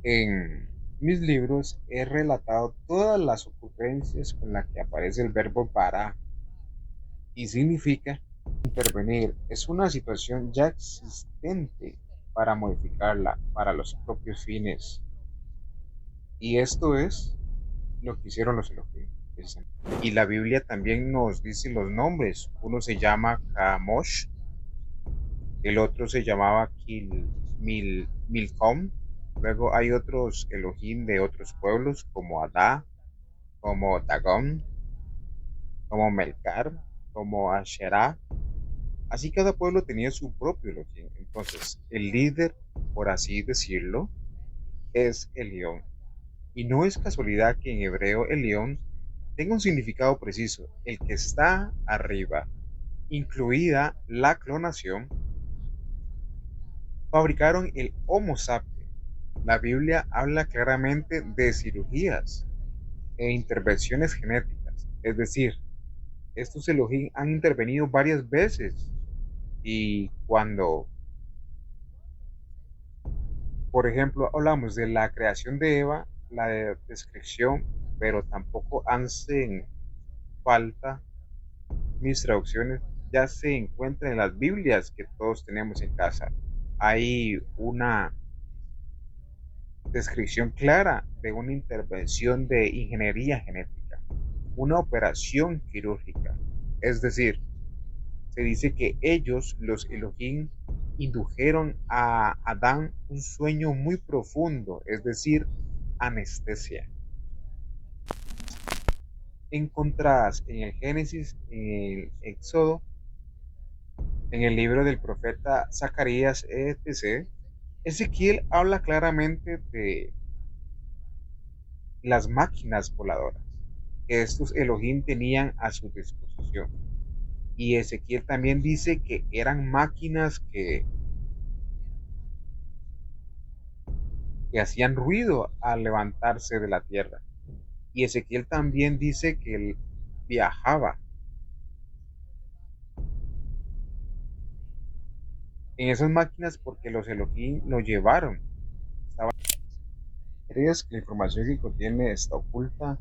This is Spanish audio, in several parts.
En mis libros he relatado todas las ocurrencias con las que aparece el verbo bara y significa intervenir. Es una situación ya existente para modificarla para los propios fines. Y esto es lo que hicieron los Elohim. Y la Biblia también nos dice los nombres. Uno se llama Kamosh, el otro se llamaba Milcom. Luego hay otros Elohim de otros pueblos como Adá, como Dagón, como Melcar, como Asherá. Así cada pueblo tenía su propio Elohim. Entonces, el líder, por así decirlo, es el león. Y no es casualidad que en hebreo el león tenga un significado preciso, el que está arriba, incluida la clonación, fabricaron el Homo sapiens. La Biblia habla claramente de cirugías e intervenciones genéticas, es decir, estos Elohim han intervenido varias veces y cuando, por ejemplo, hablamos de la creación de Eva, la descripción, pero tampoco hacen falta mis traducciones, ya se encuentran en las Biblias que todos tenemos en casa. Hay una descripción clara de una intervención de ingeniería genética, una operación quirúrgica. Es decir, se dice que ellos, los Elohim, indujeron a Adán un sueño muy profundo, es decir, anestesia. Encontradas en el Génesis, en el Éxodo, en el libro del profeta Zacarías, etc., Ezequiel habla claramente de las máquinas voladoras que estos Elohim tenían a su disposición. Y Ezequiel también dice que eran máquinas que hacían ruido al levantarse de la tierra. Y Ezequiel también dice que él viajaba en esas máquinas porque los Elohim lo llevaron. ¿Crees que la información que contiene está oculta?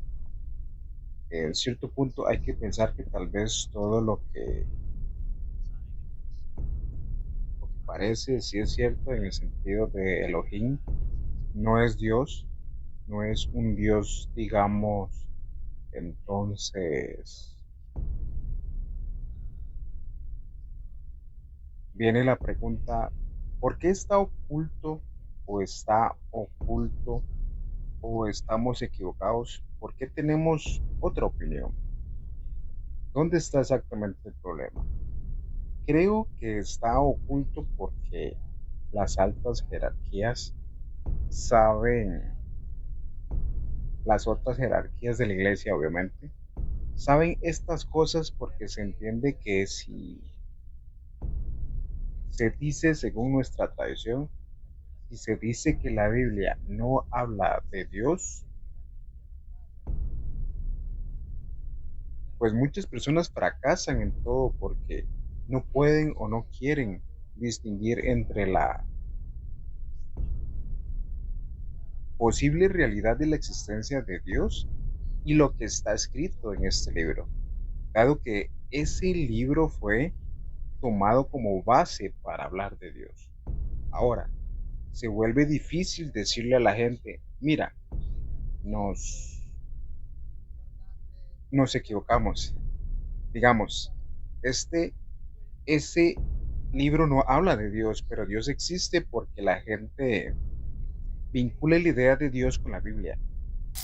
En cierto punto hay que pensar que tal vez todo lo que parece sí es cierto en el sentido de Elohim no es Dios, no es un Dios, digamos, entonces viene la pregunta, ¿por qué está oculto o está oculto o estamos equivocados? ¿Por qué tenemos otra opinión? ¿Dónde está exactamente el problema? Creo que está oculto porque las altas jerarquías saben, las otras jerarquías de la iglesia obviamente, saben estas cosas porque se entiende que si se dice según nuestra tradición, si se dice que la Biblia no habla de Dios, pues muchas personas fracasan en todo porque no pueden o no quieren distinguir entre la posible realidad de la existencia de Dios y lo que está escrito en este libro, dado que ese libro fue tomado como base para hablar de Dios. Ahora, se vuelve difícil decirle a la gente, mira, nos, nos equivocamos. Digamos, este, ese libro no habla de Dios, pero Dios existe porque la gente vincula la idea de Dios con la Biblia.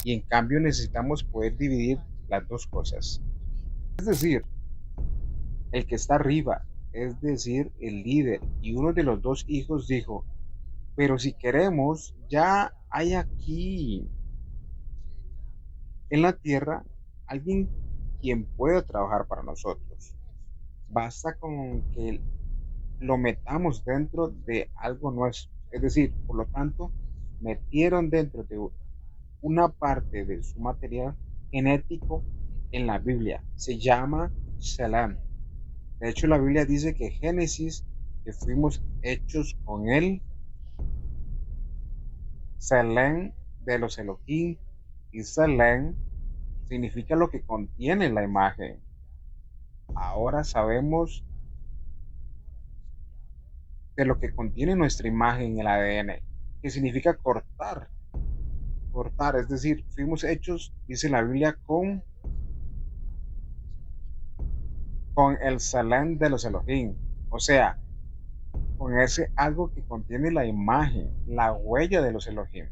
Y en cambio necesitamos poder dividir las dos cosas. Es decir, el que está arriba, es decir, el líder, y uno de los dos hijos dijo, pero si queremos, ya hay aquí en la tierra alguien quien pueda trabajar para nosotros. Basta con que lo metamos dentro de algo nuestro. Es decir, por lo tanto, metieron dentro de una parte de su material genético en la Biblia. Se llama Shalem. De hecho, la Biblia dice que Génesis, que fuimos hechos con él, Selén de los Elohim, y Selén significa lo que contiene la imagen. Ahora sabemos de lo que contiene nuestra imagen en el ADN, que significa cortar, cortar, es decir, fuimos hechos, dice la Biblia, con el Selén de los Elohim, o sea, con ese algo que contiene la imagen, la huella de los Elohim.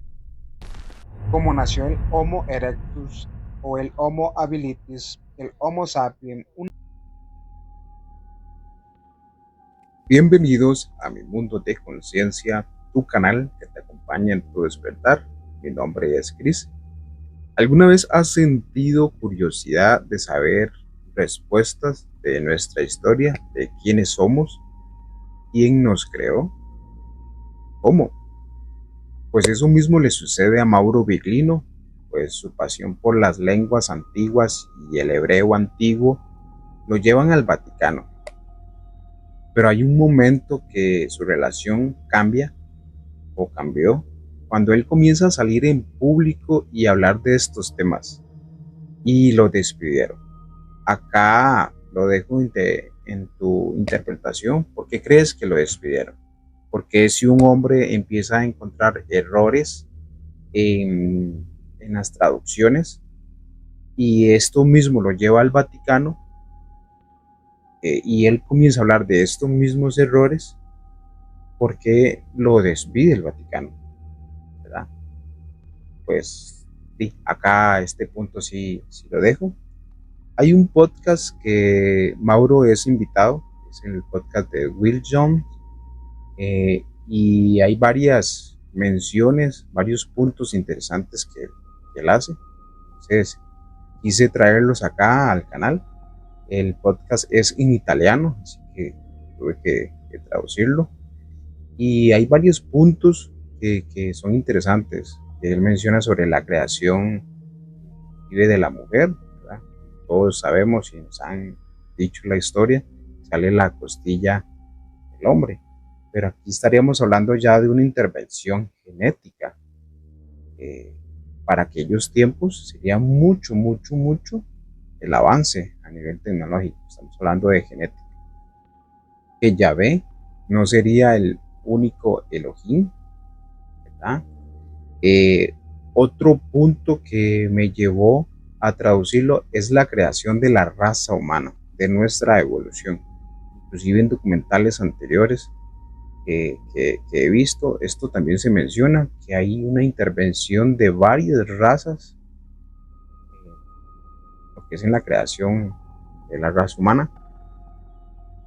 Como nació el Homo erectus o el Homo habilis, el Homo sapiens. Bienvenidos a mi mundo de conciencia, tu canal que te acompaña en tu despertar. Mi nombre es Chris. ¿Alguna vez has sentido curiosidad de saber respuestas de nuestra historia, de quiénes somos, quién nos creó? ¿Cómo? Pues eso mismo le sucede a Mauro Biglino, pues su pasión por las lenguas antiguas y el hebreo antiguo lo llevan al Vaticano. Pero hay un momento que su relación cambia o cambió cuando él comienza a salir en público y hablar de estos temas y lo despidieron. Acá lo dejo en tu interpretación. ¿Por qué crees que lo despidieron? Porque si un hombre empieza a encontrar errores en las traducciones y esto mismo lo lleva al Vaticano, y él comienza a hablar de estos mismos errores, ¿por qué lo despide el Vaticano? ¿Verdad? Pues sí, acá a este punto sí lo dejo. Hay un podcast que Mauro es invitado, es el podcast de Will Jones, y hay varias menciones, varios puntos interesantes que él hace. Entonces, quise traerlos acá al canal. El podcast es en italiano, así que tuve que traducirlo. Y hay varios puntos que son interesantes. Que él menciona sobre la creación de la mujer, ¿verdad? Todos sabemos y nos han dicho la historia, sale la costilla del hombre. Pero aquí estaríamos hablando ya de una intervención genética. Eh, para aquellos tiempos sería mucho el avance a nivel tecnológico. Estamos hablando de genética. Que Yahvé no sería el único Elohim, ¿verdad? Eh, Otro punto que me llevó a traducirlo es la creación de la raza humana, de nuestra evolución. Inclusive en documentales anteriores que he visto, esto también se menciona, que hay una intervención de varias razas, lo que es en la creación de la raza humana.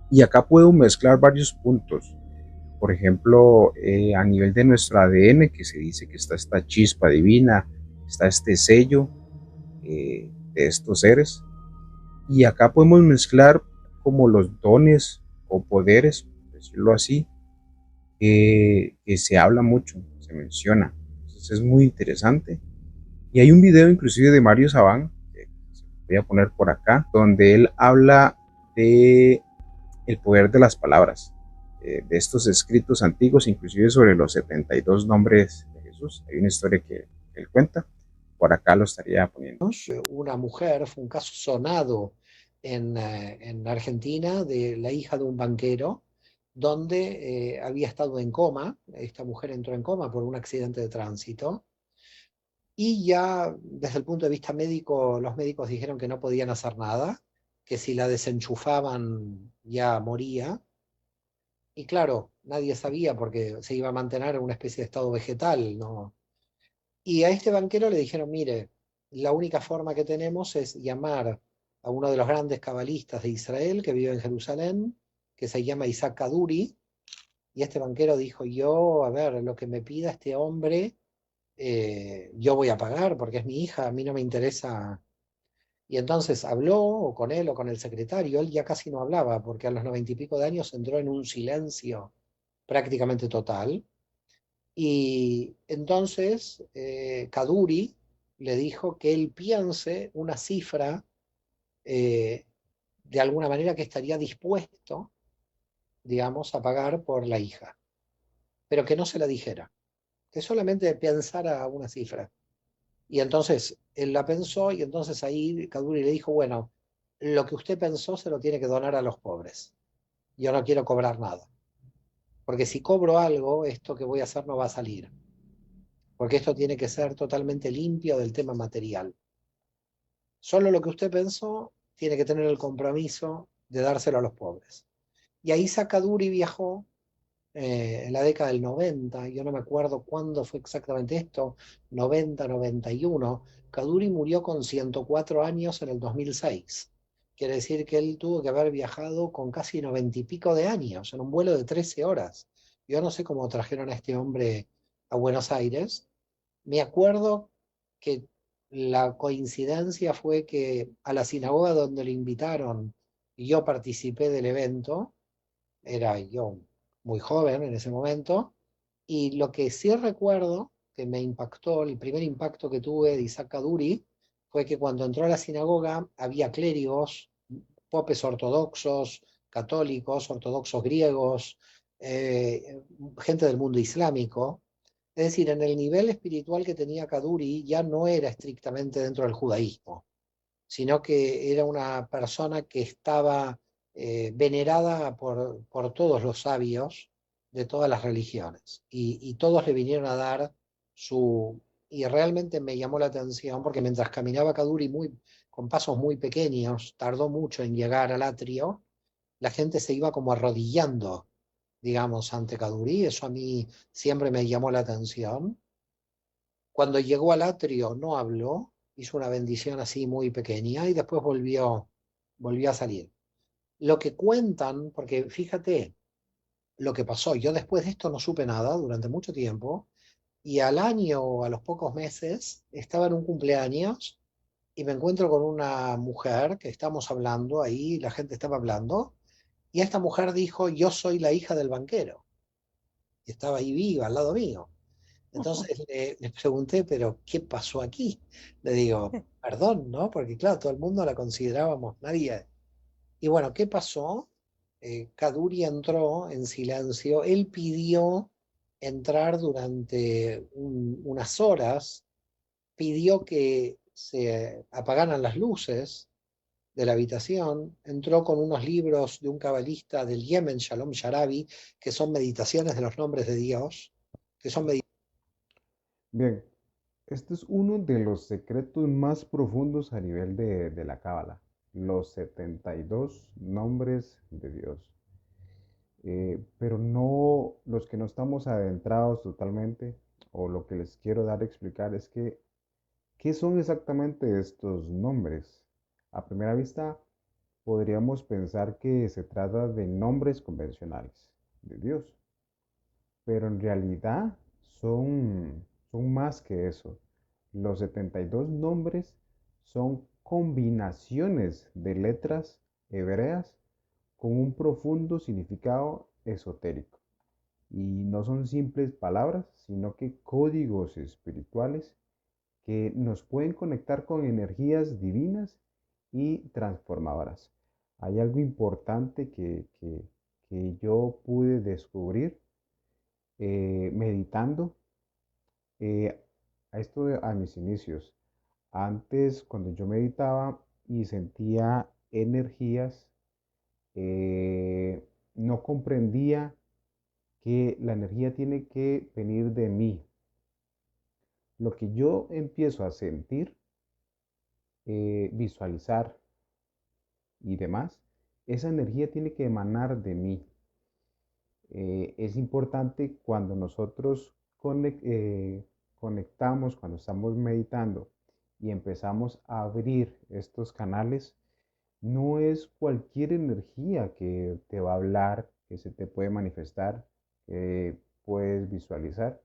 Y acá puedo mezclar varios puntos. Por ejemplo, a nivel de nuestro ADN, que se dice que está esta chispa divina, está este sello de estos seres. Y acá podemos mezclar como los dones o poderes, por decirlo así, que se habla mucho, se menciona. Entonces es muy interesante. Y hay un video inclusive de Mario Sabán, que voy a poner por acá, donde él habla de el poder de las palabras, de estos escritos antiguos, inclusive sobre los 72 nombres de Jesús. Hay una historia que él cuenta, por acá lo estaría poniendo. Una mujer, fue un caso sonado en Argentina, de la hija de un banquero, donde había estado en coma. Esta mujer entró en coma por un accidente de tránsito y ya desde el punto de vista médico, los médicos dijeron que no podían hacer nada, que si la desenchufaban ya moría. Y claro, nadie sabía porque se iba a mantener en una especie de estado vegetal, ¿no? Y a este banquero le dijeron, mire, la única forma que tenemos es llamar a uno de los grandes cabalistas de Israel que vive en Jerusalén, que se llama Isaac Kaduri. Y este banquero dijo, yo, a ver, lo que me pida este hombre, yo voy a pagar porque es mi hija, a mí no me interesa. Y entonces habló o con él o con el secretario, él ya casi no hablaba porque a los 90 y pico de años entró en un silencio prácticamente total. Y entonces Kaduri le dijo que él piense una cifra, eh, de alguna manera, que estaría dispuesto, digamos, a pagar por la hija, pero que no se la dijera. Es solamente pensar a una cifra. Y entonces él la pensó y entonces ahí Kaduri le dijo, bueno, lo que usted pensó se lo tiene que donar a los pobres. Yo no quiero cobrar nada, porque si cobro algo, esto que voy a hacer no va a salir, porque esto tiene que ser totalmente limpio del tema material. Solo lo que usted pensó tiene que tener el compromiso de dárselo a los pobres. Y ahí Kaduri viajó en la década del 90, yo no me acuerdo cuándo fue exactamente esto, 90, 91. Kaduri murió con 104 años en el 2006. Quiere decir que él tuvo que haber viajado con casi 90 y pico de años, en un vuelo de 13 horas. Yo no sé cómo trajeron a este hombre a Buenos Aires. Me acuerdo que la coincidencia fue que a la sinagoga donde lo invitaron, y yo participé del evento, era yo muy joven en ese momento, y lo que sí recuerdo que me impactó, el primer impacto que tuve de Isaac Kaduri, fue que cuando entró a la sinagoga había clérigos, popes ortodoxos, católicos, ortodoxos griegos, gente del mundo islámico. Es decir, en el nivel espiritual que tenía Kaduri ya no era estrictamente dentro del judaísmo, sino que era una persona que estaba venerada por todos los sabios de todas las religiones. Y todos le vinieron a dar su... Y realmente me llamó la atención porque mientras caminaba Kaduri con pasos muy pequeños, tardó mucho en llegar al atrio, la gente se iba como arrodillando, digamos, ante Kaduri. Eso a mí siempre me llamó la atención. Cuando llegó al atrio no habló, hizo una bendición así muy pequeña y después volvió a salir. Lo que cuentan, porque fíjate lo que pasó, yo después de esto no supe nada durante mucho tiempo y al año o a los pocos meses estaba en un cumpleaños y me encuentro con una mujer que estamos hablando ahí, la gente estaba hablando y esta mujer dijo, yo soy la hija del banquero y estaba ahí viva al lado mío. Entonces le pregunté, pero ¿qué pasó aquí? Le digo, perdón, ¿no? Porque claro, todo el mundo la considerábamos nadie. Y bueno, ¿qué pasó? Kaduri entró en silencio. Él pidió entrar durante unas horas, pidió que se apagaran las luces de la habitación, entró con unos libros de un cabalista del Yemen, Shalom Sharabi, que son meditaciones de los nombres de Dios, que son Bien, este es uno de los secretos más profundos a nivel de la Cábala, los 72 nombres de Dios. Pero no, los que no estamos adentrados totalmente, o lo que les quiero dar a explicar es que, ¿qué son exactamente estos nombres? A primera vista, podríamos pensar que se trata de nombres convencionales de Dios, pero en realidad son más que eso. Los 72 nombres son combinaciones de letras hebreas con un profundo significado esotérico. Y no son simples palabras, sino que códigos espirituales que nos pueden conectar con energías divinas y transformadoras. Hay algo importante que yo pude descubrir meditando eh, a a mis inicios. Antes, cuando yo meditaba y sentía energías, no comprendía que la energía tiene que venir de mí. Lo que yo empiezo a sentir, visualizar y demás, esa energía tiene que emanar de mí. Es importante cuando nosotros conectamos, cuando estamos meditando y empezamos a abrir estos canales, no es cualquier energía que te va a hablar, que se te puede manifestar, que puedes visualizar.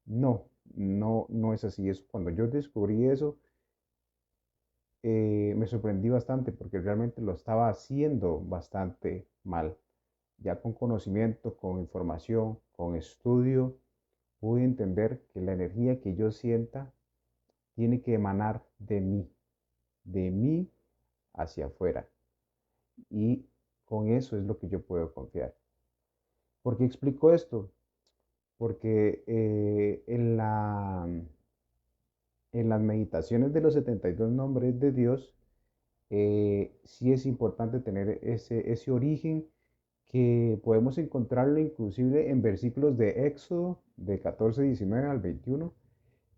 No, no es así. Es cuando yo descubrí eso, me sorprendí bastante porque realmente lo estaba haciendo bastante mal. Ya con conocimiento, con información, con estudio, pude entender que la energía que yo sienta tiene que emanar de mí hacia afuera. Y con eso es lo que yo puedo confiar. ¿Por qué explico esto? porque en las meditaciones de los 72 nombres de Dios, sí es importante tener ese origen que podemos encontrarlo inclusive en versículos de Éxodo de 14:19 al 21,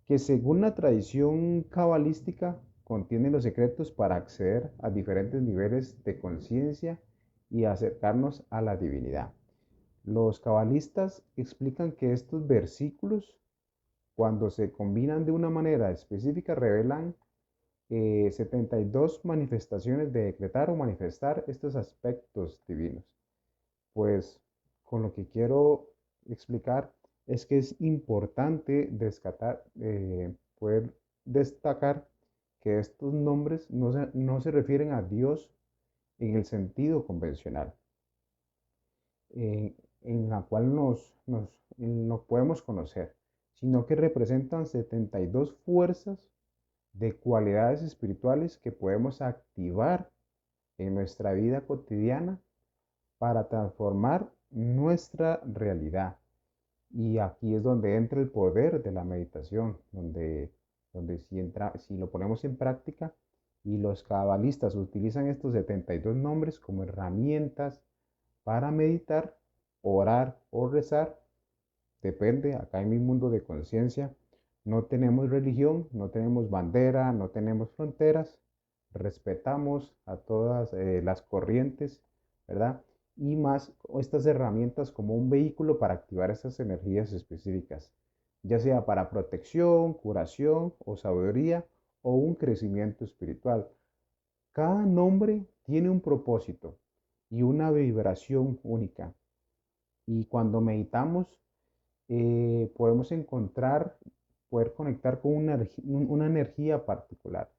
que según la tradición cabalística contienen los secretos para acceder a diferentes niveles de conciencia y acercarnos a la divinidad. Los cabalistas explican que estos versículos, cuando se combinan de una manera específica, revelan 72 manifestaciones de decretar o manifestar estos aspectos divinos. Pues con lo que quiero explicar es que es importante poder destacar que estos nombres no se refieren a Dios en el sentido convencional, en la cual nos podemos conocer, sino que representan 72 fuerzas de cualidades espirituales que podemos activar en nuestra vida cotidiana para transformar nuestra realidad. Y aquí es donde entra el poder de la meditación, donde si lo ponemos en práctica y los cabalistas utilizan estos 72 nombres como herramientas para meditar, orar o rezar, depende, acá en mi mundo de conciencia, no tenemos religión, no tenemos bandera, no tenemos fronteras, respetamos a todas las corrientes, ¿verdad? Y más estas herramientas como un vehículo para activar esas energías específicas, ya sea para protección, curación o sabiduría o un crecimiento espiritual. Cada nombre tiene un propósito y una vibración única. Y cuando meditamos, podemos poder conectar con una energía particular.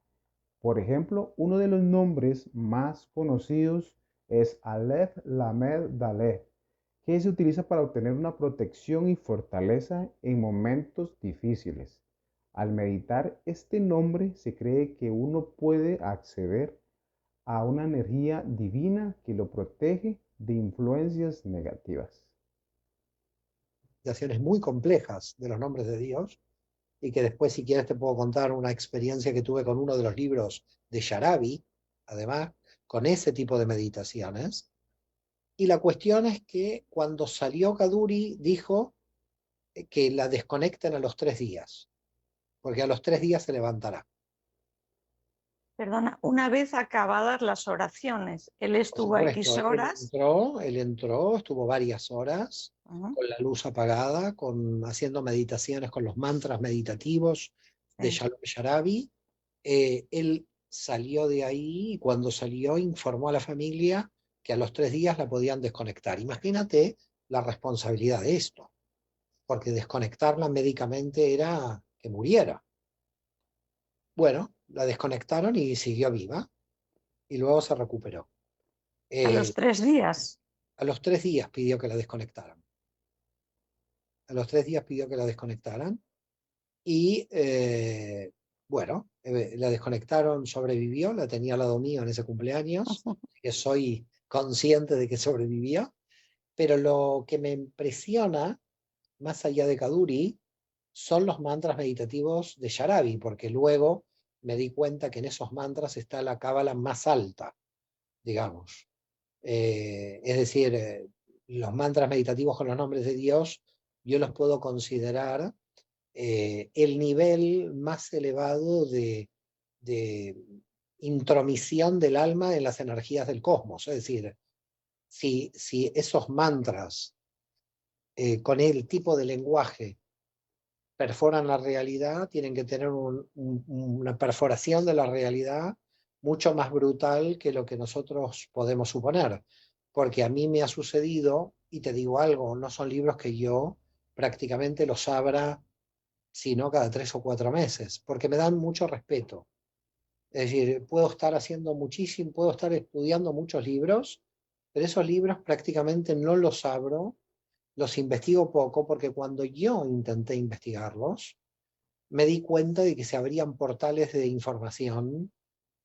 Por ejemplo, uno de los nombres más conocidos es Aleph Lamed Daleh, que se utiliza para obtener una protección y fortaleza en momentos difíciles. Al meditar este nombre, se cree que uno puede acceder a una energía divina que lo protege de influencias negativas. Interpretaciones muy complejas de los nombres de Dios, y que después, si quieres, te puedo contar una experiencia que tuve con uno de los libros de Sharabi, además, con ese tipo de meditaciones. Y la cuestión es que cuando salió Kaduri dijo que la desconecten a los 3 días, porque a los 3 días se levantará. Perdona, una vez acabadas las oraciones, él Por estuvo supuesto, X horas. él entró, estuvo varias horas con la luz apagada, haciendo meditaciones con los mantras meditativos de Shalom Sharabi. Él salió de ahí y cuando salió informó a la familia que a los 3 días la podían desconectar. Imagínate la responsabilidad de esto, porque desconectarla médicamente era que muriera. Bueno, la desconectaron y siguió viva y luego se recuperó. A los 3 días. A los 3 días pidió que la desconectaran. A los 3 días pidió que la desconectaran y bueno, la desconectaron, sobrevivió, la tenía al lado mío en ese cumpleaños, que soy consciente de que sobrevivió, pero lo que me impresiona, más allá de Kaduri, son los mantras meditativos de Sharabi, porque luego me di cuenta que en esos mantras está la cábala más alta, digamos. Es decir, los mantras meditativos con los nombres de Dios, yo los puedo considerar el nivel más elevado de intromisión del alma en las energías del cosmos. Es decir, si esos mantras con el tipo de lenguaje perforan la realidad, tienen que tener una perforación de la realidad mucho más brutal que lo que nosotros podemos suponer. Porque a mí me ha sucedido, y te digo algo, no son libros que yo prácticamente los abra sino cada 3 o 4 meses, porque me dan mucho respeto. Es decir, puedo estar haciendo muchísimo, puedo estar estudiando muchos libros, pero esos libros prácticamente no los abro, los investigo poco, porque cuando yo intenté investigarlos, me di cuenta de que se abrían portales de información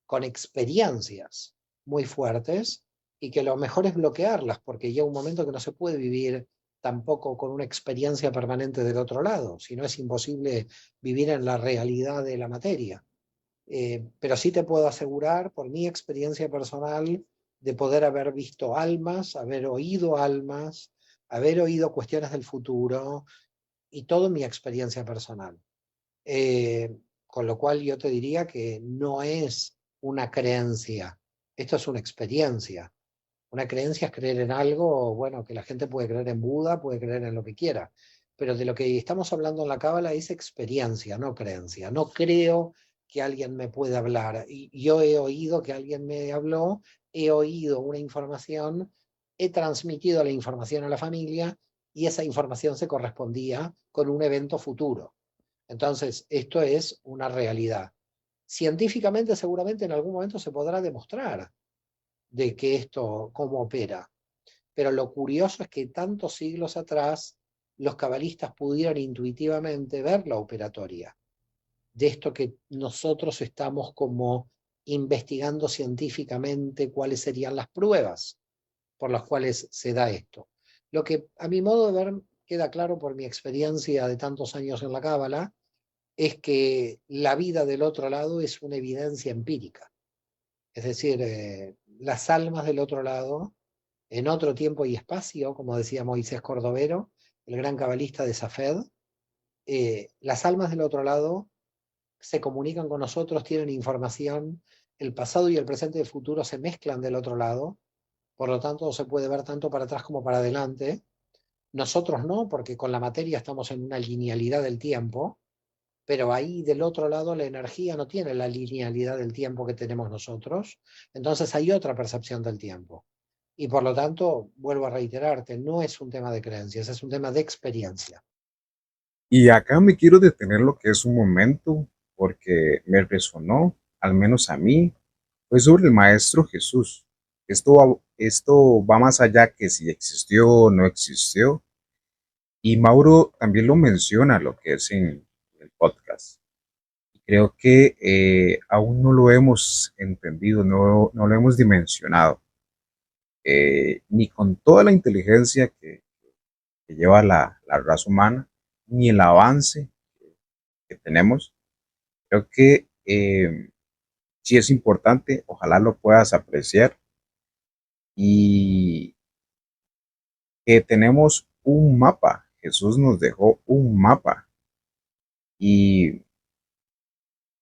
con experiencias muy fuertes y que lo mejor es bloquearlas, porque llega un momento que no se puede vivir tampoco con una experiencia permanente del otro lado, si no es imposible vivir en la realidad de la materia. Pero sí te puedo asegurar, por mi experiencia personal, de poder haber visto almas, haber oído cuestiones del futuro y todo mi experiencia personal. Con lo cual yo te diría que no es una creencia, esto es una experiencia. Una creencia es creer en algo, bueno, que la gente puede creer en Buda, puede creer en lo que quiera, pero de lo que estamos hablando en la Cábala es experiencia, no creencia. No creo que alguien me pueda hablar. Y yo he oído que alguien me habló, he oído una información, he transmitido la información a la familia y esa información se correspondía con un evento futuro. Entonces, esto es una realidad. Científicamente, seguramente en algún momento se podrá demostrar de que esto, cómo opera. Pero lo curioso es que tantos siglos atrás los cabalistas pudieron intuitivamente ver la operatoria de esto que nosotros estamos como investigando científicamente cuáles serían las pruebas por las cuales se da esto. Lo que a mi modo de ver queda claro por mi experiencia de tantos años en la Cábala es que la vida del otro lado es una evidencia empírica. Es decir, las almas del otro lado, en otro tiempo y espacio, como decía Moisés Cordovero, el gran cabalista de Safed, las almas del otro lado se comunican con nosotros, tienen información, el pasado y el presente y el futuro se mezclan del otro lado, por lo tanto se puede ver tanto para atrás como para adelante. Nosotros no, porque con la materia estamos en una linealidad del tiempo, pero ahí del otro lado la energía no tiene la linealidad del tiempo que tenemos nosotros, entonces hay otra percepción del tiempo. Y por lo tanto, vuelvo a reiterarte, no es un tema de creencias, es un tema de experiencia. Y acá me quiero detener lo que es un momento, porque me resonó, al menos a mí, fue sobre el Maestro Jesús. Esto va más allá que si existió o no existió. Y Mauro también lo menciona, lo que es en el podcast. Creo que aún no lo hemos entendido, no lo hemos dimensionado, ni con toda la inteligencia que lleva la raza humana, ni el avance que tenemos. Creo que sí es importante, ojalá lo puedas apreciar y que tenemos un mapa. Jesús nos dejó un mapa y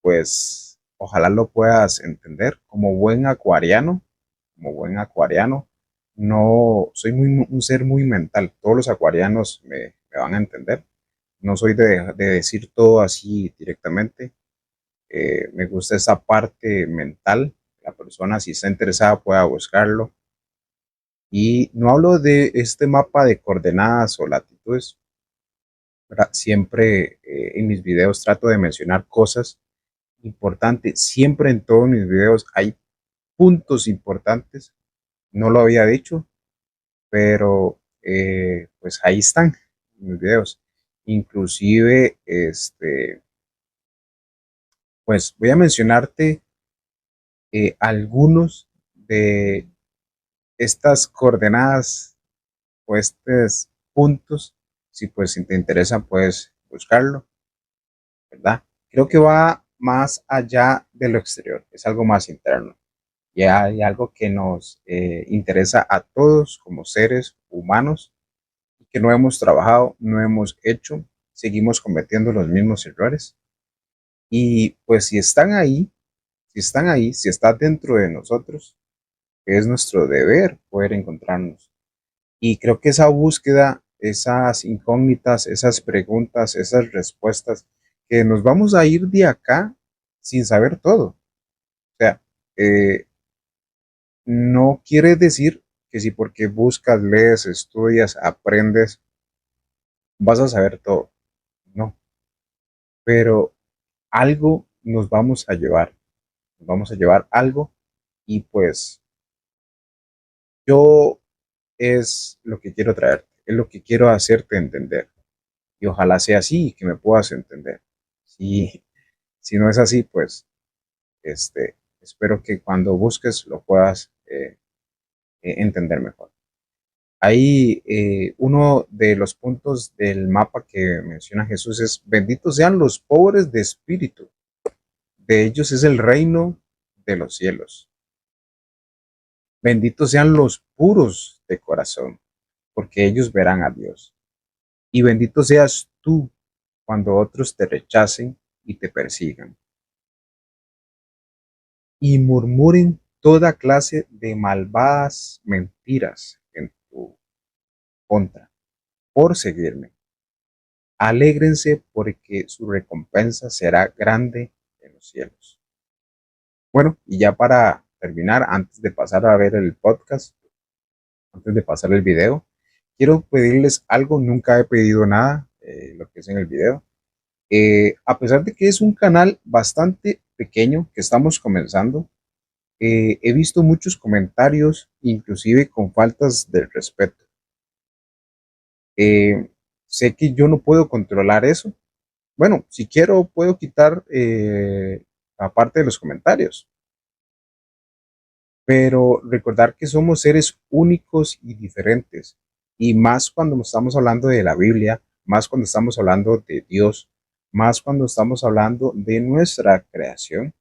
pues ojalá lo puedas entender como buen acuariano. No soy un ser muy mental, todos los acuarianos me van a entender. No soy de decir todo así directamente. Me gusta esa parte mental. La persona, si está interesada, pueda buscarlo. Y no hablo de este mapa de coordenadas o latitudes, ¿verdad? Siempre en mis videos trato de mencionar cosas importantes. Siempre en todos mis videos hay puntos importantes. No lo había dicho, pero pues ahí están mis videos. Inclusive, pues voy a mencionarte algunos de estas coordenadas o estos puntos. Si pues si te interesa, puedes buscarlo, ¿verdad? Creo que va más allá de lo exterior, es algo más interno. Y hay algo que nos interesa a todos como seres humanos que no hemos trabajado, no hemos hecho, seguimos cometiendo los mismos errores. Y pues si están dentro de nosotros, es nuestro deber poder encontrarnos. Y creo que esa búsqueda, esas incógnitas, esas preguntas, esas respuestas, que nos vamos a ir de acá sin saber todo. O sea, eh, no quiere decir que si porque buscas, lees, estudias, aprendes, vas a saber todo. No, pero algo nos vamos a llevar algo y pues yo es lo que quiero traerte, es lo que quiero hacerte entender y ojalá sea así y que me puedas entender. Si, si no es así, pues espero que cuando busques lo puedas entender mejor. Ahí uno de los puntos del mapa que menciona Jesús es: benditos sean los pobres de espíritu, de ellos es el reino de los cielos. Benditos sean los puros de corazón, porque ellos verán a Dios. Y bendito seas tú cuando otros te rechacen y te persigan, y murmuren toda clase de malvadas mentiras en tu contra por seguirme. Alégrense porque su recompensa será grande en los cielos. Bueno, y ya para terminar, antes de pasar a ver el podcast, antes de pasar el video, quiero pedirles algo. Nunca he pedido nada, lo que es en el video. A pesar de que es un canal bastante pequeño que estamos comenzando, he visto muchos comentarios, inclusive con faltas de respeto. Sé que yo no puedo controlar eso. Bueno, si quiero puedo quitar la parte de los comentarios, pero recordar que somos seres únicos y diferentes, y más cuando estamos hablando de la Biblia, más cuando estamos hablando de Dios, más cuando estamos hablando de nuestra creación.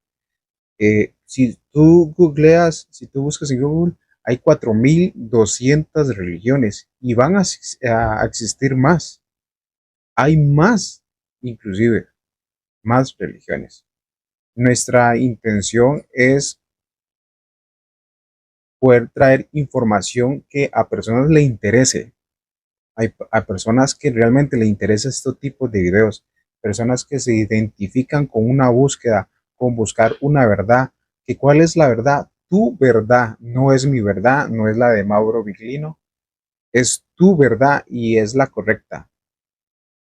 Si tú googleas, si tú buscas en Google, hay 4.200 religiones y van a existir más. Hay más, inclusive, más religiones. Nuestra intención es poder traer información que a personas le interese. Hay personas que realmente le interesa este tipo de videos, personas que se identifican con una búsqueda, con buscar una verdad. ¿Que cuál es la verdad? Tu verdad, no es mi verdad, no es la de Mauro Viglino, es tu verdad y es la correcta.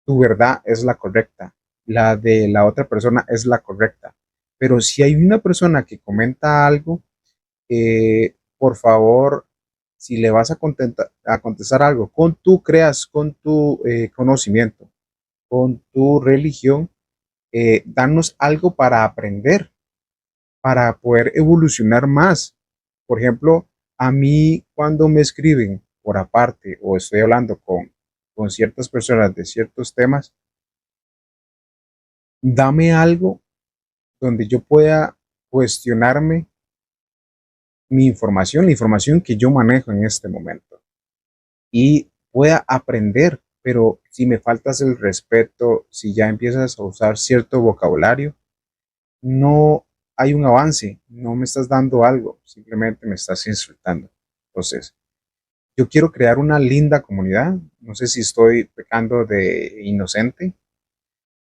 Tu verdad es la correcta, la de la otra persona es la correcta. Pero si hay una persona que comenta algo, por favor, si le vas a contestar algo con tu creas, con tu conocimiento, con tu religión, danos algo para aprender, para poder evolucionar más. Por ejemplo, a mí cuando me escriben por aparte o estoy hablando con ciertas personas de ciertos temas, dame algo donde yo pueda cuestionarme mi información, la información que yo manejo en este momento, y pueda aprender. Pero si me faltas el respeto, si ya empiezas a usar cierto vocabulario, no hay un avance, no me estás dando algo, simplemente me estás insultando. Entonces, yo quiero crear una linda comunidad. No sé si estoy pecando de inocente,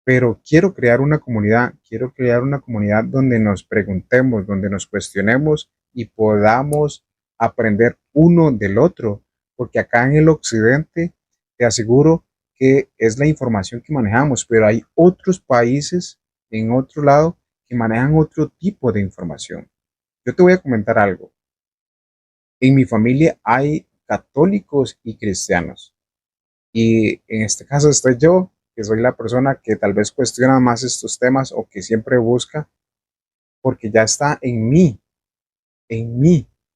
pero quiero crear una comunidad donde nos preguntemos, donde nos cuestionemos y podamos aprender uno del otro, porque acá en el occidente te aseguro que es la información que manejamos, pero hay otros países en otro lado que manejan otro tipo de información. Yo te voy a comentar algo. En mi familia hay católicos y cristianos, y en este caso estoy yo, que soy la persona que tal vez cuestiona más estos temas o que siempre busca, porque ya está en mí,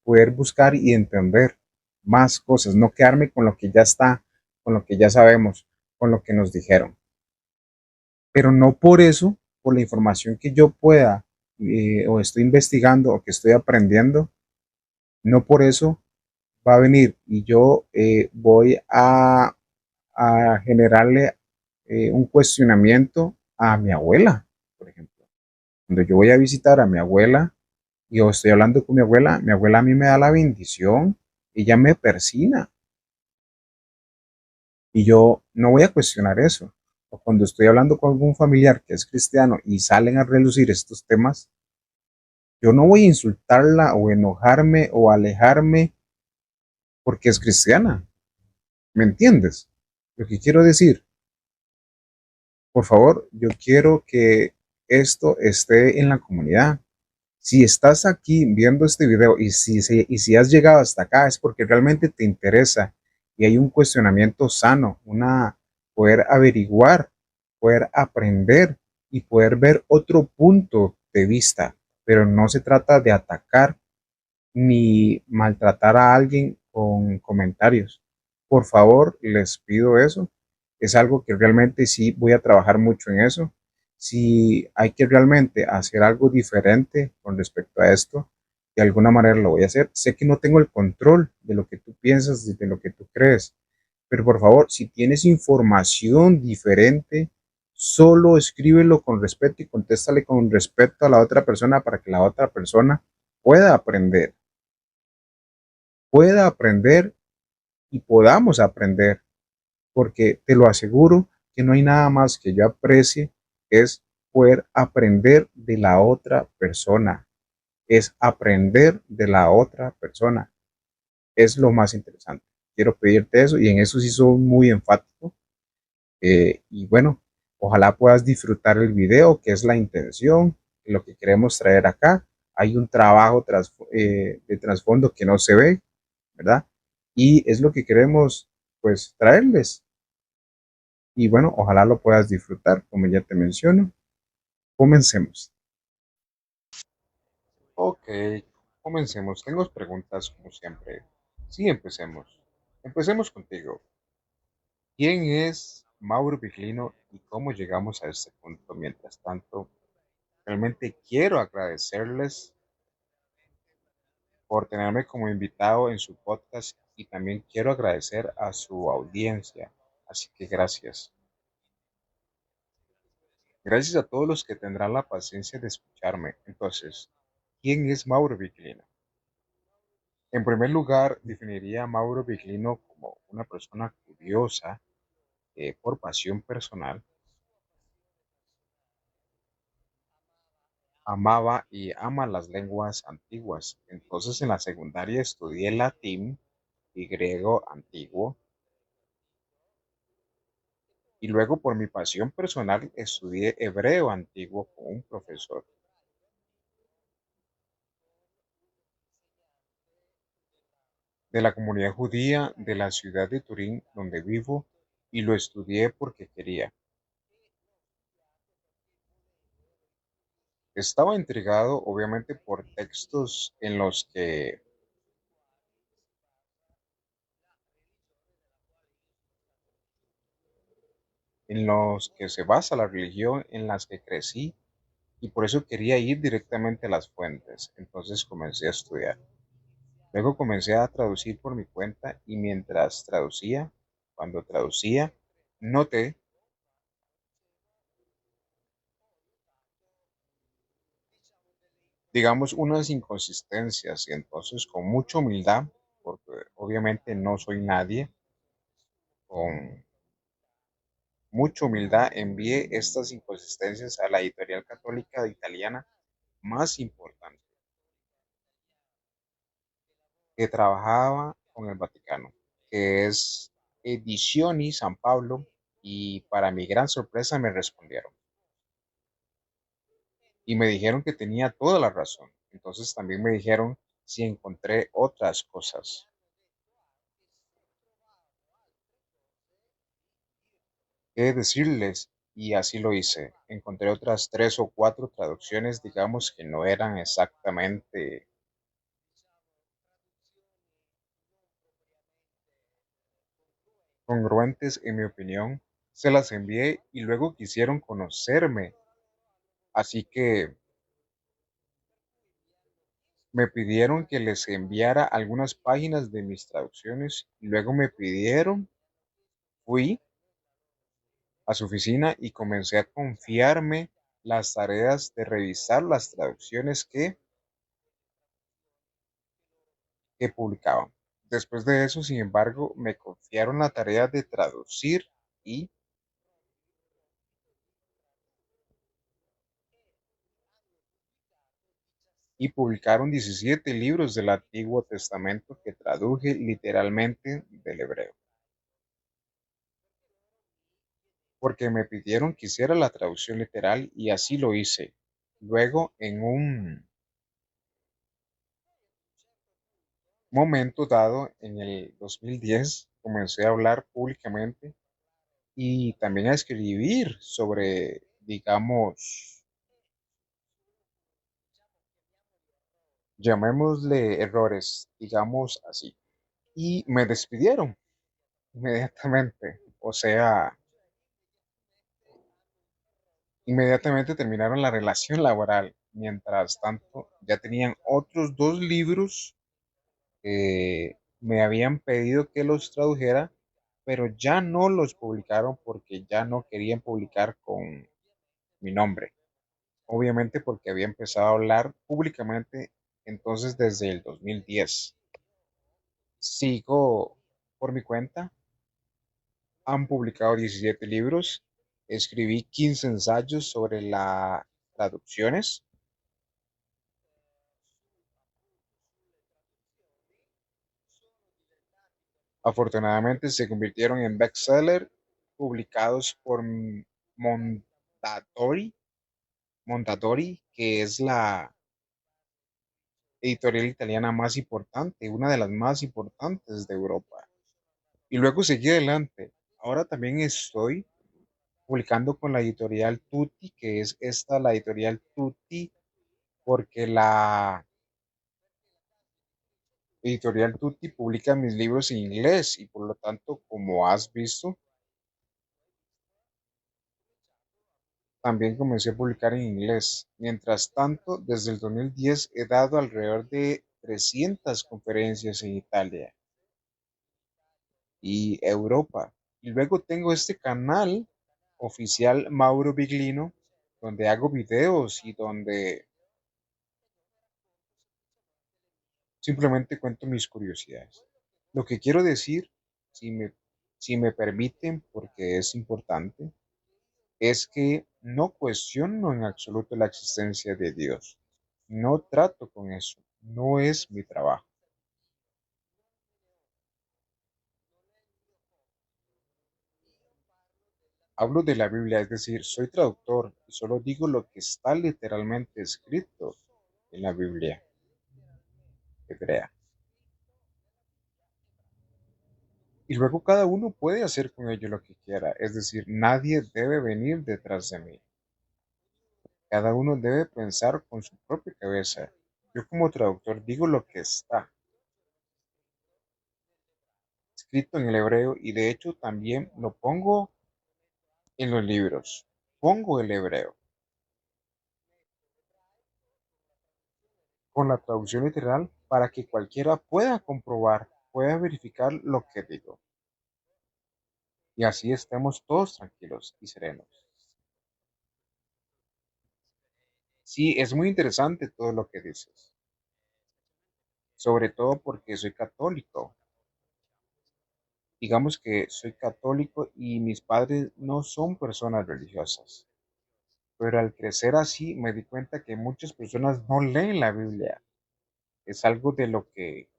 poder buscar y entender más cosas, no quedarme con lo que ya está, con lo que ya sabemos, con lo que nos dijeron. Pero no por eso, por la información que yo pueda o estoy investigando o que estoy aprendiendo, no por eso va a venir y yo voy a generarle un cuestionamiento a mi abuela, por ejemplo. Cuando yo voy a visitar a mi abuela y yo estoy hablando con mi abuela a mí me da la bendición, ella me persina y yo no voy a cuestionar eso. O cuando estoy hablando con algún familiar que es cristiano y salen a relucir estos temas, yo no voy a insultarla o enojarme o alejarme porque es cristiana. ¿Me entiendes? Lo que quiero decir, por favor, yo quiero que esto esté en la comunidad. Si estás aquí viendo este video y si has llegado hasta acá es porque realmente te interesa y hay un cuestionamiento sano, poder averiguar, poder aprender y poder ver otro punto de vista. Pero no se trata de atacar ni maltratar a alguien con comentarios. Por favor, les pido eso. Es algo que realmente sí voy a trabajar mucho en eso. Si hay que realmente hacer algo diferente con respecto a esto, de alguna manera lo voy a hacer. Sé que no tengo el control de lo que tú piensas, de lo que tú crees, pero por favor, si tienes información diferente, solo escríbelo con respeto y contéstale con respeto a la otra persona para que la otra persona pueda aprender, pueda aprender y podamos aprender, porque te lo aseguro que no hay nada más que yo aprecie, es poder aprender de la otra persona, es aprender de la otra persona, es lo más interesante. Quiero pedirte eso y en eso sí soy muy enfático. Y bueno, ojalá puedas disfrutar el video, que es la intención, lo que queremos traer acá. Hay un trabajo de trasfondo que no se ve, ¿verdad? Y es lo que queremos, pues, traerles. Y bueno, ojalá lo puedas disfrutar, como ya te menciono. Comencemos. Ok, comencemos. Tengo preguntas, como siempre. Sí, empecemos. Empecemos contigo. ¿Quién es Mauro Viglino y cómo llegamos a este punto? Mientras tanto, realmente quiero agradecerles por tenerme como invitado en su podcast y también quiero agradecer a su audiencia. Así que gracias. Gracias a todos los que tendrán la paciencia de escucharme. Entonces, ¿quién es Mauro Viglino? En primer lugar, definiría a Mauro Viglino como una persona curiosa por pasión personal. Amaba y ama las lenguas antiguas. Entonces en la secundaria estudié latín y griego antiguo y luego por mi pasión personal estudié hebreo antiguo con un profesor de la comunidad judía de la ciudad de Turín donde vivo y lo estudié porque quería. Estaba intrigado obviamente por textos en los que se basa la religión en las que crecí y por eso quería ir directamente a las fuentes. Entonces comencé a estudiar. Luego comencé a traducir por mi cuenta y mientras traducía, cuando traducía, noté, digamos, unas inconsistencias y entonces con mucha humildad, porque obviamente no soy nadie, con mucha humildad envié estas inconsistencias a la editorial católica italiana más importante que trabajaba con el Vaticano, que es Edizioni San Pablo, y para mi gran sorpresa me respondieron y me dijeron que tenía toda la razón. Entonces también me dijeron si encontré otras cosas. ¿Qué decirles? Y así lo hice. Encontré otras tres o cuatro traducciones, digamos, que no eran exactamente congruentes en mi opinión. Se las envié y luego quisieron conocerme. Así que me pidieron que les enviara algunas páginas de mis traducciones. Y luego me pidieron, fui a su oficina y comencé a confiarme las tareas de revisar las traducciones que publicaban. Después de eso, sin embargo, me confiaron la tarea de traducir y, y publicaron 17 libros del Antiguo Testamento que traduje literalmente del hebreo, porque me pidieron que hiciera la traducción literal y así lo hice. Luego, en un momento dado, en el 2010, comencé a hablar públicamente y también a escribir sobre, digamos, llamémosle errores, digamos así. y me despidieron inmediatamente. O sea, inmediatamente terminaron la relación laboral. Mientras tanto, ya tenían otros dos libros que me habían pedido que los tradujera, pero ya no los publicaron porque ya no querían publicar con mi nombre. Obviamente porque había empezado a hablar públicamente entonces desde el 2010. Sigo por mi cuenta, han publicado 17 libros, escribí 15 ensayos sobre las traducciones. Afortunadamente se convirtieron en bestseller, publicados por Mondadori, Mondadori, que es la editorial italiana más importante, una de las más importantes de Europa. Y luego seguí adelante. Ahora también estoy publicando con la editorial Tutti, que es esta la editorial Tutti, porque la editorial Tutti publica mis libros en inglés y por lo tanto, como has visto, también comencé a publicar en inglés. Mientras tanto, desde el 2010 he dado alrededor de 300 conferencias en Italia y Europa. Y luego tengo este canal oficial Mauro Biglino, donde hago videos y donde simplemente cuento mis curiosidades. Lo que quiero decir, si me, si me permiten, porque es importante, es que no cuestiono en absoluto la existencia de Dios. No trato con eso. No es mi trabajo. Hablo de la Biblia, es decir, soy traductor y solo digo lo que está literalmente escrito en la Biblia hebrea. Y luego cada uno puede hacer con ello lo que quiera, es decir, nadie debe venir detrás de mí. Cada uno debe pensar con su propia cabeza. Yo como traductor digo lo que está escrito en el hebreo y de hecho también lo pongo en los libros. Pongo el hebreo con la traducción literal para que cualquiera pueda comprobar, pueda verificar lo que digo. Y así estemos todos tranquilos y serenos. Sí, es muy interesante todo lo que dices, sobre todo porque soy católico. Digamos que soy católico y mis padres no son personas religiosas. Pero al crecer así me di cuenta que muchas personas no leen la Biblia. Es algo de lo que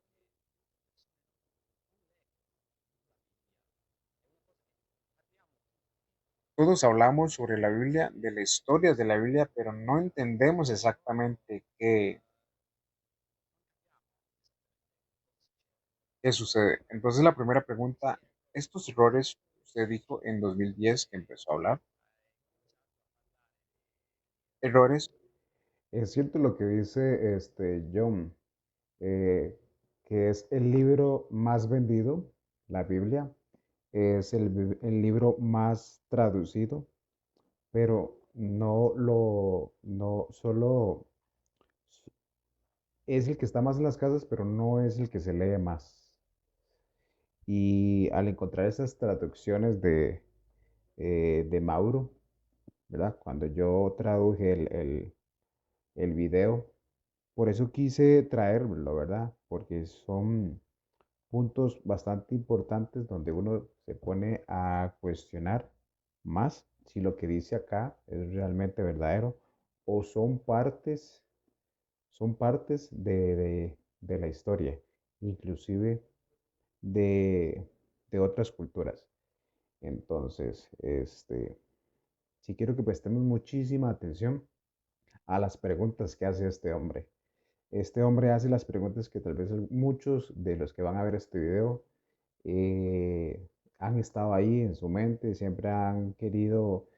todos hablamos sobre la Biblia, de la historia de la Biblia, pero no entendemos exactamente qué sucede. Entonces la primera pregunta, estos errores, usted dijo en 2010 que empezó a hablar, errores, Es cierto lo que dice John, eh, que es el libro más vendido, la Biblia, es el libro más traducido, pero no solo es el que está más en las casas, pero no es el que se lee más. Y al encontrar esas traducciones de Mauro, ¿verdad? Cuando yo traduje el video, por eso quise traerlo, ¿verdad? Porque son puntos bastante importantes donde uno se pone a cuestionar más si lo que dice acá es realmente verdadero o son partes de la historia, inclusive de, de otras culturas. Entonces, sí quiero que prestemos muchísima atención a las preguntas que hace este hombre. Este hombre hace las preguntas que tal vez muchos de los que van a ver este video han estado ahí en su mente, siempre han querido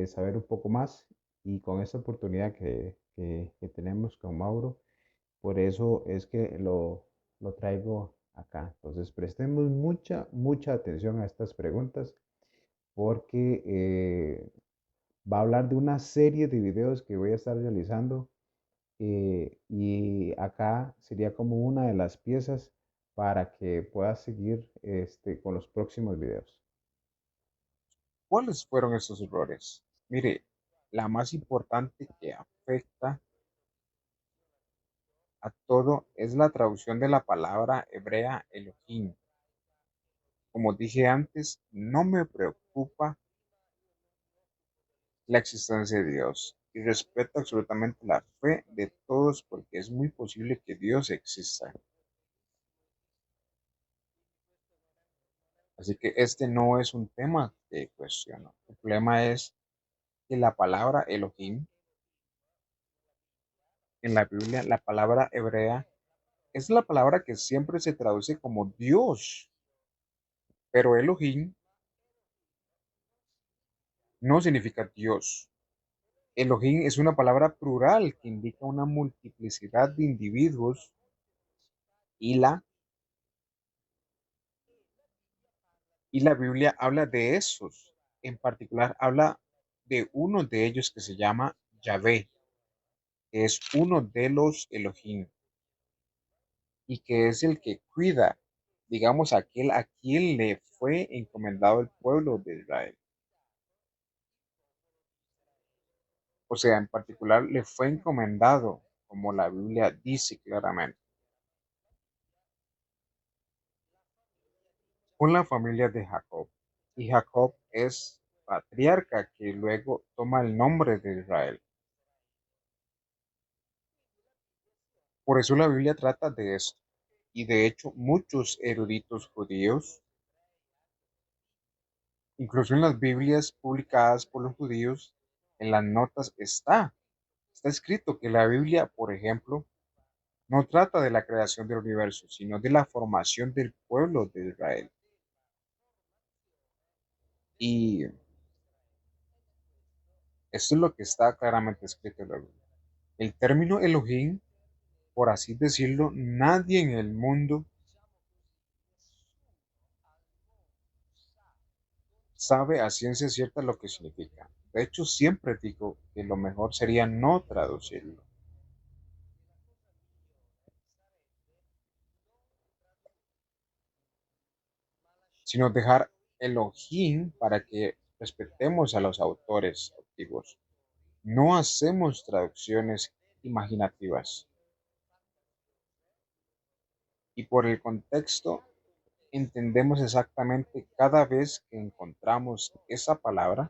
saber un poco más y con esta oportunidad que tenemos con Mauro, por eso es que lo traigo acá. Entonces, prestemos mucha atención a estas preguntas porque va a hablar de una serie de videos que voy a estar realizando y acá sería como una de las piezas para que puedas seguir con los próximos videos. ¿Cuáles fueron esos errores? Mire, la más importante que afecta a todo es la traducción de la palabra hebrea Elohim. Como dije antes, no me preocupa la existencia de Dios y respeto absolutamente la fe de todos porque es muy posible que Dios exista. Así que este no es un tema que cuestiono. El problema es que la palabra Elohim en la Biblia, la palabra hebrea, es la palabra que siempre se traduce como Dios, pero Elohim no significa Dios. Elohim es una palabra plural que indica una multiplicidad de individuos y la Biblia habla de esos. En particular habla de uno de ellos que se llama Yahvé, que es uno de los Elohim y que es el que cuida, digamos, aquel a quien le fue encomendado el pueblo de Israel. O sea, en particular le fue encomendado, como la Biblia dice claramente, con la familia de Jacob. Y Jacob es patriarca que luego toma el nombre de Israel. Por eso la Biblia trata de esto. Y de hecho, muchos eruditos judíos, incluso en las Biblias publicadas por los judíos, en las notas está escrito que la Biblia, por ejemplo, no trata de la creación del universo, sino de la formación del pueblo de Israel. Y esto es lo que está claramente escrito en la Biblia. El término Elohim, por así decirlo, nadie en el mundo sabe a ciencia cierta lo que significa. De hecho, siempre digo que lo mejor sería no traducirlo, sino dejar Elohim para que respetemos a los autores antiguos. No hacemos traducciones imaginativas. Y por el contexto entendemos exactamente cada vez que encontramos esa palabra.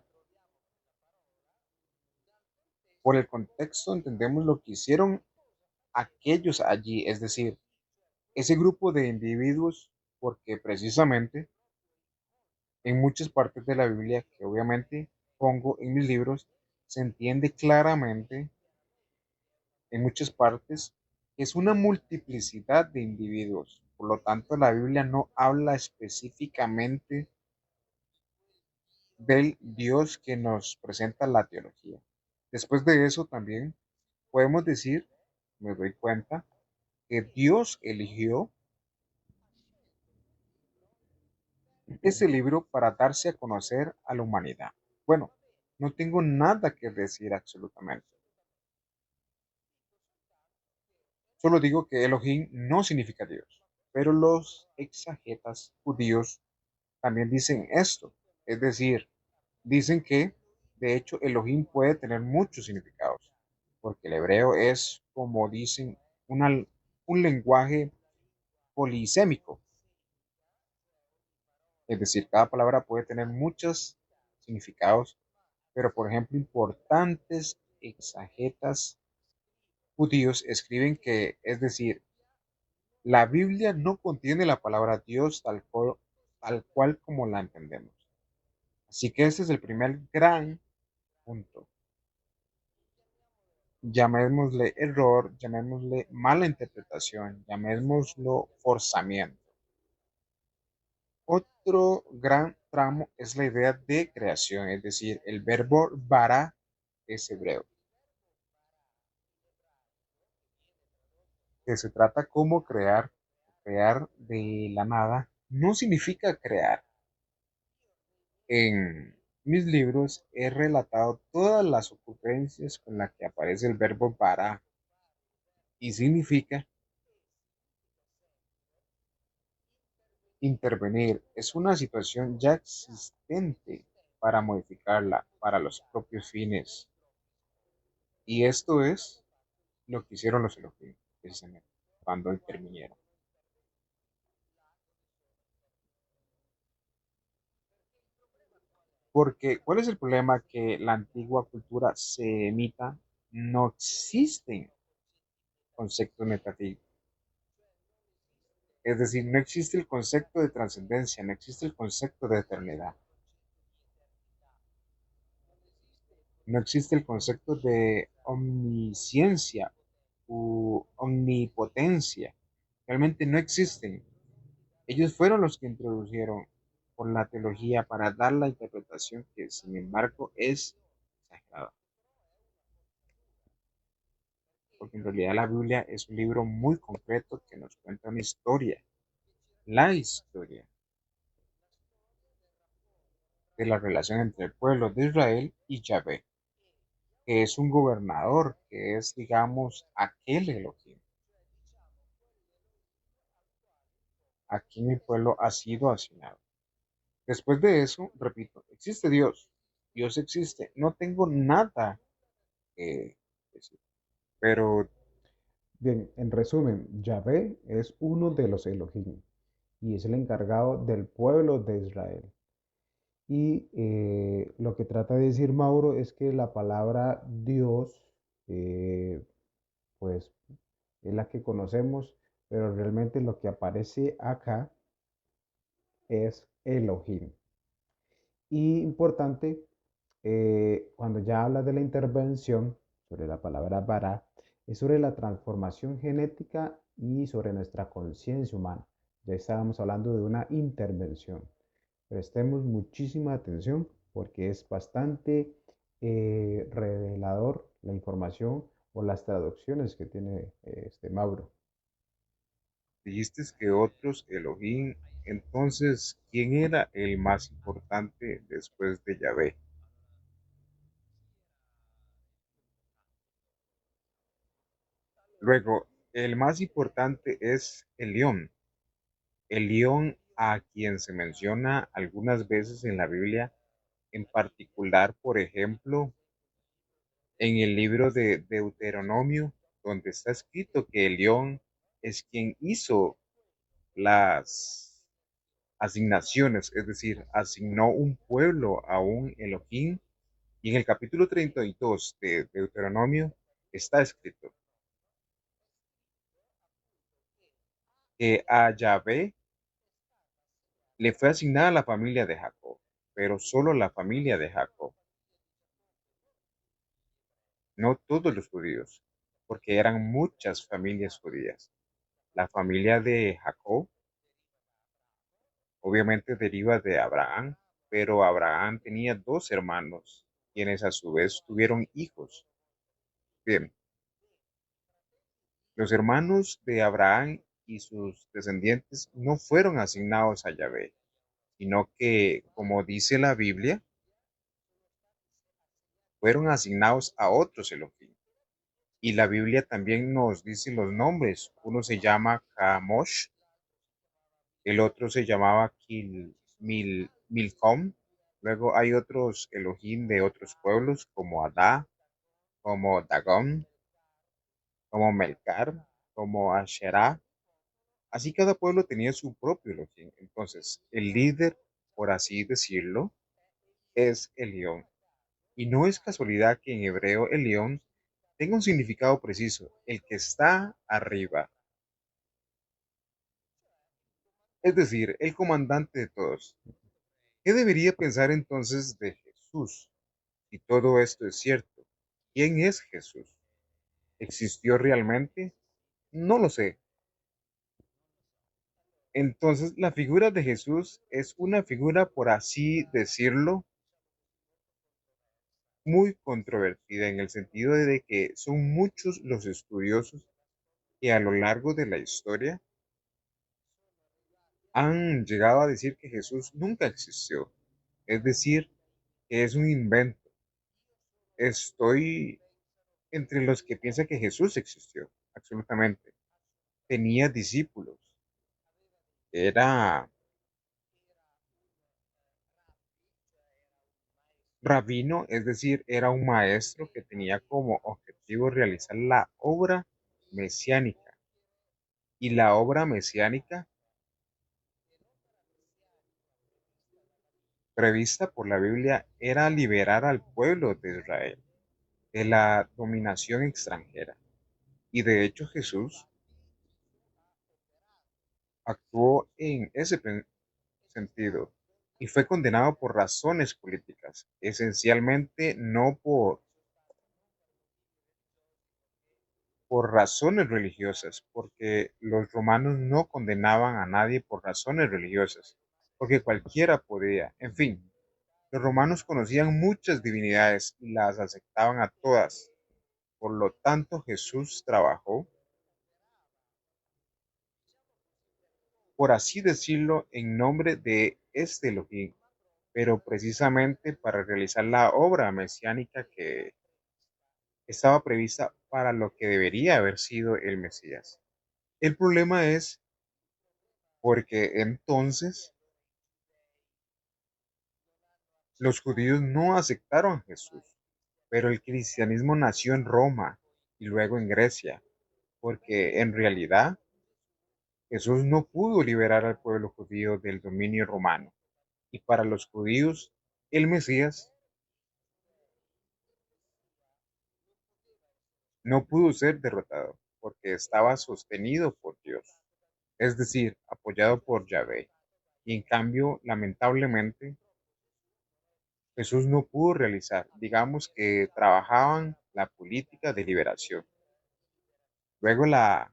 Por el contexto entendemos lo que hicieron aquellos allí, es decir, ese grupo de individuos, porque precisamente en muchas partes de la Biblia, que obviamente pongo en mis libros, se entiende claramente en muchas partes que es una multiplicidad de individuos. Por lo tanto, la Biblia no habla específicamente del Dios que nos presenta la teología. Después de eso también podemos decir, me doy cuenta, que Dios eligió ese libro para darse a conocer a la humanidad. Bueno, no tengo nada que decir absolutamente. Solo digo que Elohim no significa Dios, pero los exagetas judíos también dicen esto. Es decir, dicen que, de hecho, Elohim puede tener muchos significados, porque el hebreo es, como dicen, un lenguaje polisémico. Es decir, cada palabra puede tener muchos significados, pero por ejemplo, importantes exagetas judíos escriben que, es decir, la Biblia no contiene la palabra Dios tal cual como la entendemos. Así que este es el primer gran punto. Llamémosle error, llamémosle mala interpretación, llamémoslo forzamiento. Otro gran tramo es la idea de creación, es decir, el verbo bara es hebreo, que se trata como crear, crear de la nada no significa crear. En mis libros he relatado todas las ocurrencias con las que aparece el verbo bara y significa intervenir. Es una situación ya existente para modificarla para los propios fines. Y esto es lo que hicieron los Elohim, precisamente, cuando intervinieron. Porque, ¿cuál es el problema? Que la antigua cultura semita no existen conceptos metafisos. Es decir, no existe el concepto de trascendencia, no existe el concepto de eternidad, no existe el concepto de omnisciencia u omnipotencia. Realmente no existen. Ellos fueron los que introdujeron por la teología para dar la interpretación que, sin embargo, es exagerada. Porque en realidad la Biblia es un libro muy concreto que nos cuenta una historia, la historia de la relación entre el pueblo de Israel y Yahvé, que es un gobernador, que es, digamos, aquel Elohim, a quien el pueblo ha sido asignado. Después de eso, repito, existe Dios, Dios existe, no tengo nada que decir, pero Bien, en resumen, Yahvé es uno de los Elohim y es el encargado del pueblo de Israel. Y lo que trata de decir Mauro es que la palabra Dios, eh, pues, es la que conocemos, pero realmente lo que aparece acá es Elohim. Y importante, cuando ya habla de la intervención sobre la palabra bara, es sobre la transformación genética y sobre nuestra conciencia humana. Ya estábamos hablando de una intervención. Prestemos muchísima atención porque es bastante revelador la información o las traducciones que tiene este Mauro. dijiste que otros Elohim, entonces, ¿quién era el más importante después de Yahvé? Luego, el más importante es el león a quien se menciona algunas veces en la Biblia, en particular, por ejemplo, en el libro de Deuteronomio, donde está escrito que el león es quien hizo las asignaciones, es decir, asignó un pueblo a un Elohim, y en el capítulo 32 de Deuteronomio está escrito que a Yahvé le fue asignada la familia de Jacob, pero solo la familia de Jacob, no todos los judíos, porque eran muchas familias judías. La familia de Jacob obviamente deriva de Abraham, pero Abraham tenía dos hermanos, quienes a su vez tuvieron hijos. Bien, los hermanos de Abraham y sus descendientes no fueron asignados a Yahvé, sino que, como dice la Biblia, fueron asignados a otros Elohim. Y la Biblia también nos dice los nombres. Uno se llama Kamosh, el otro se llamaba Milcom. Luego hay otros Elohim de otros pueblos, como Adá, como Dagón, como Melcar, como Asherah. Así cada pueblo tenía su propio Elohim. Entonces, el líder, por así decirlo, es el león. Y no es casualidad que en hebreo el león tenga un significado preciso, el que está arriba, es decir, el comandante de todos. ¿Qué debería pensar entonces de Jesús? Si todo esto es cierto, ¿quién es Jesús? ¿Existió realmente? No lo sé. Entonces, la figura de Jesús es una figura, por así decirlo, muy controvertida en el sentido de que son muchos los estudiosos que a lo largo de la historia han llegado a decir que Jesús nunca existió, es decir, que es un invento. Estoy entre los que piensan que Jesús existió, absolutamente. Tenía discípulos, era rabino, es decir, era un maestro que tenía como objetivo realizar la obra mesiánica. Y la obra mesiánica prevista por la Biblia era liberar al pueblo de Israel de la dominación extranjera. Y de hecho Jesús actuó en ese sentido y fue condenado por razones políticas, esencialmente no por razones religiosas, porque los romanos no condenaban a nadie por razones religiosas, porque cualquiera podía. En fin, los romanos conocían muchas divinidades y las aceptaban a todas. Por lo tanto, Jesús trabajó, por así decirlo, en nombre de este Elohim, pero precisamente para realizar la obra mesiánica que estaba prevista para lo que debería haber sido el Mesías. El problema es porque entonces los judíos no aceptaron a Jesús, pero el cristianismo nació en Roma y luego en Grecia, porque en realidad Jesús no pudo liberar al pueblo judío del dominio romano. Y para los judíos, el Mesías no pudo ser derrotado, porque estaba sostenido por Dios, es decir, apoyado por Yahvé. Y en cambio, lamentablemente, Jesús no pudo realizar, digamos que trabajaban la política de liberación. Luego la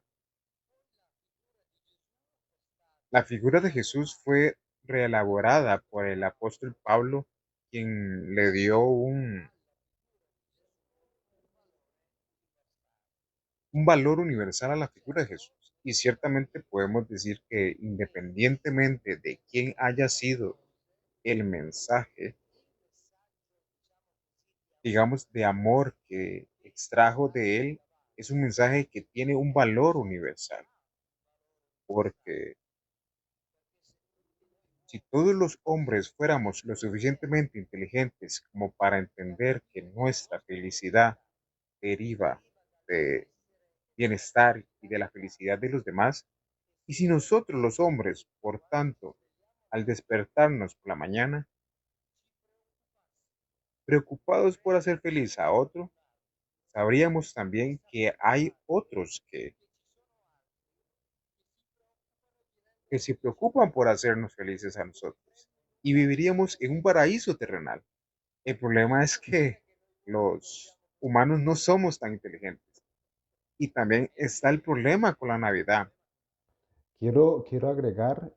figura de Jesús fue reelaborada por el apóstol Pablo, quien le dio un valor universal a la figura de Jesús. Y ciertamente podemos decir que independientemente de quién haya sido el mensaje, digamos, de amor que extrajo de él, es un mensaje que tiene un valor universal. Porque si todos los hombres fuéramos lo suficientemente inteligentes como para entender que nuestra felicidad deriva de bienestar y de la felicidad de los demás, y si nosotros los hombres, por tanto, al despertarnos por la mañana, preocupados por hacer feliz a otro, sabríamos también que hay otros que se preocupan por hacernos felices a nosotros y viviríamos en un paraíso terrenal. El problema es que los humanos no somos tan inteligentes. Y también está el problema con la Navidad. Quiero agregar,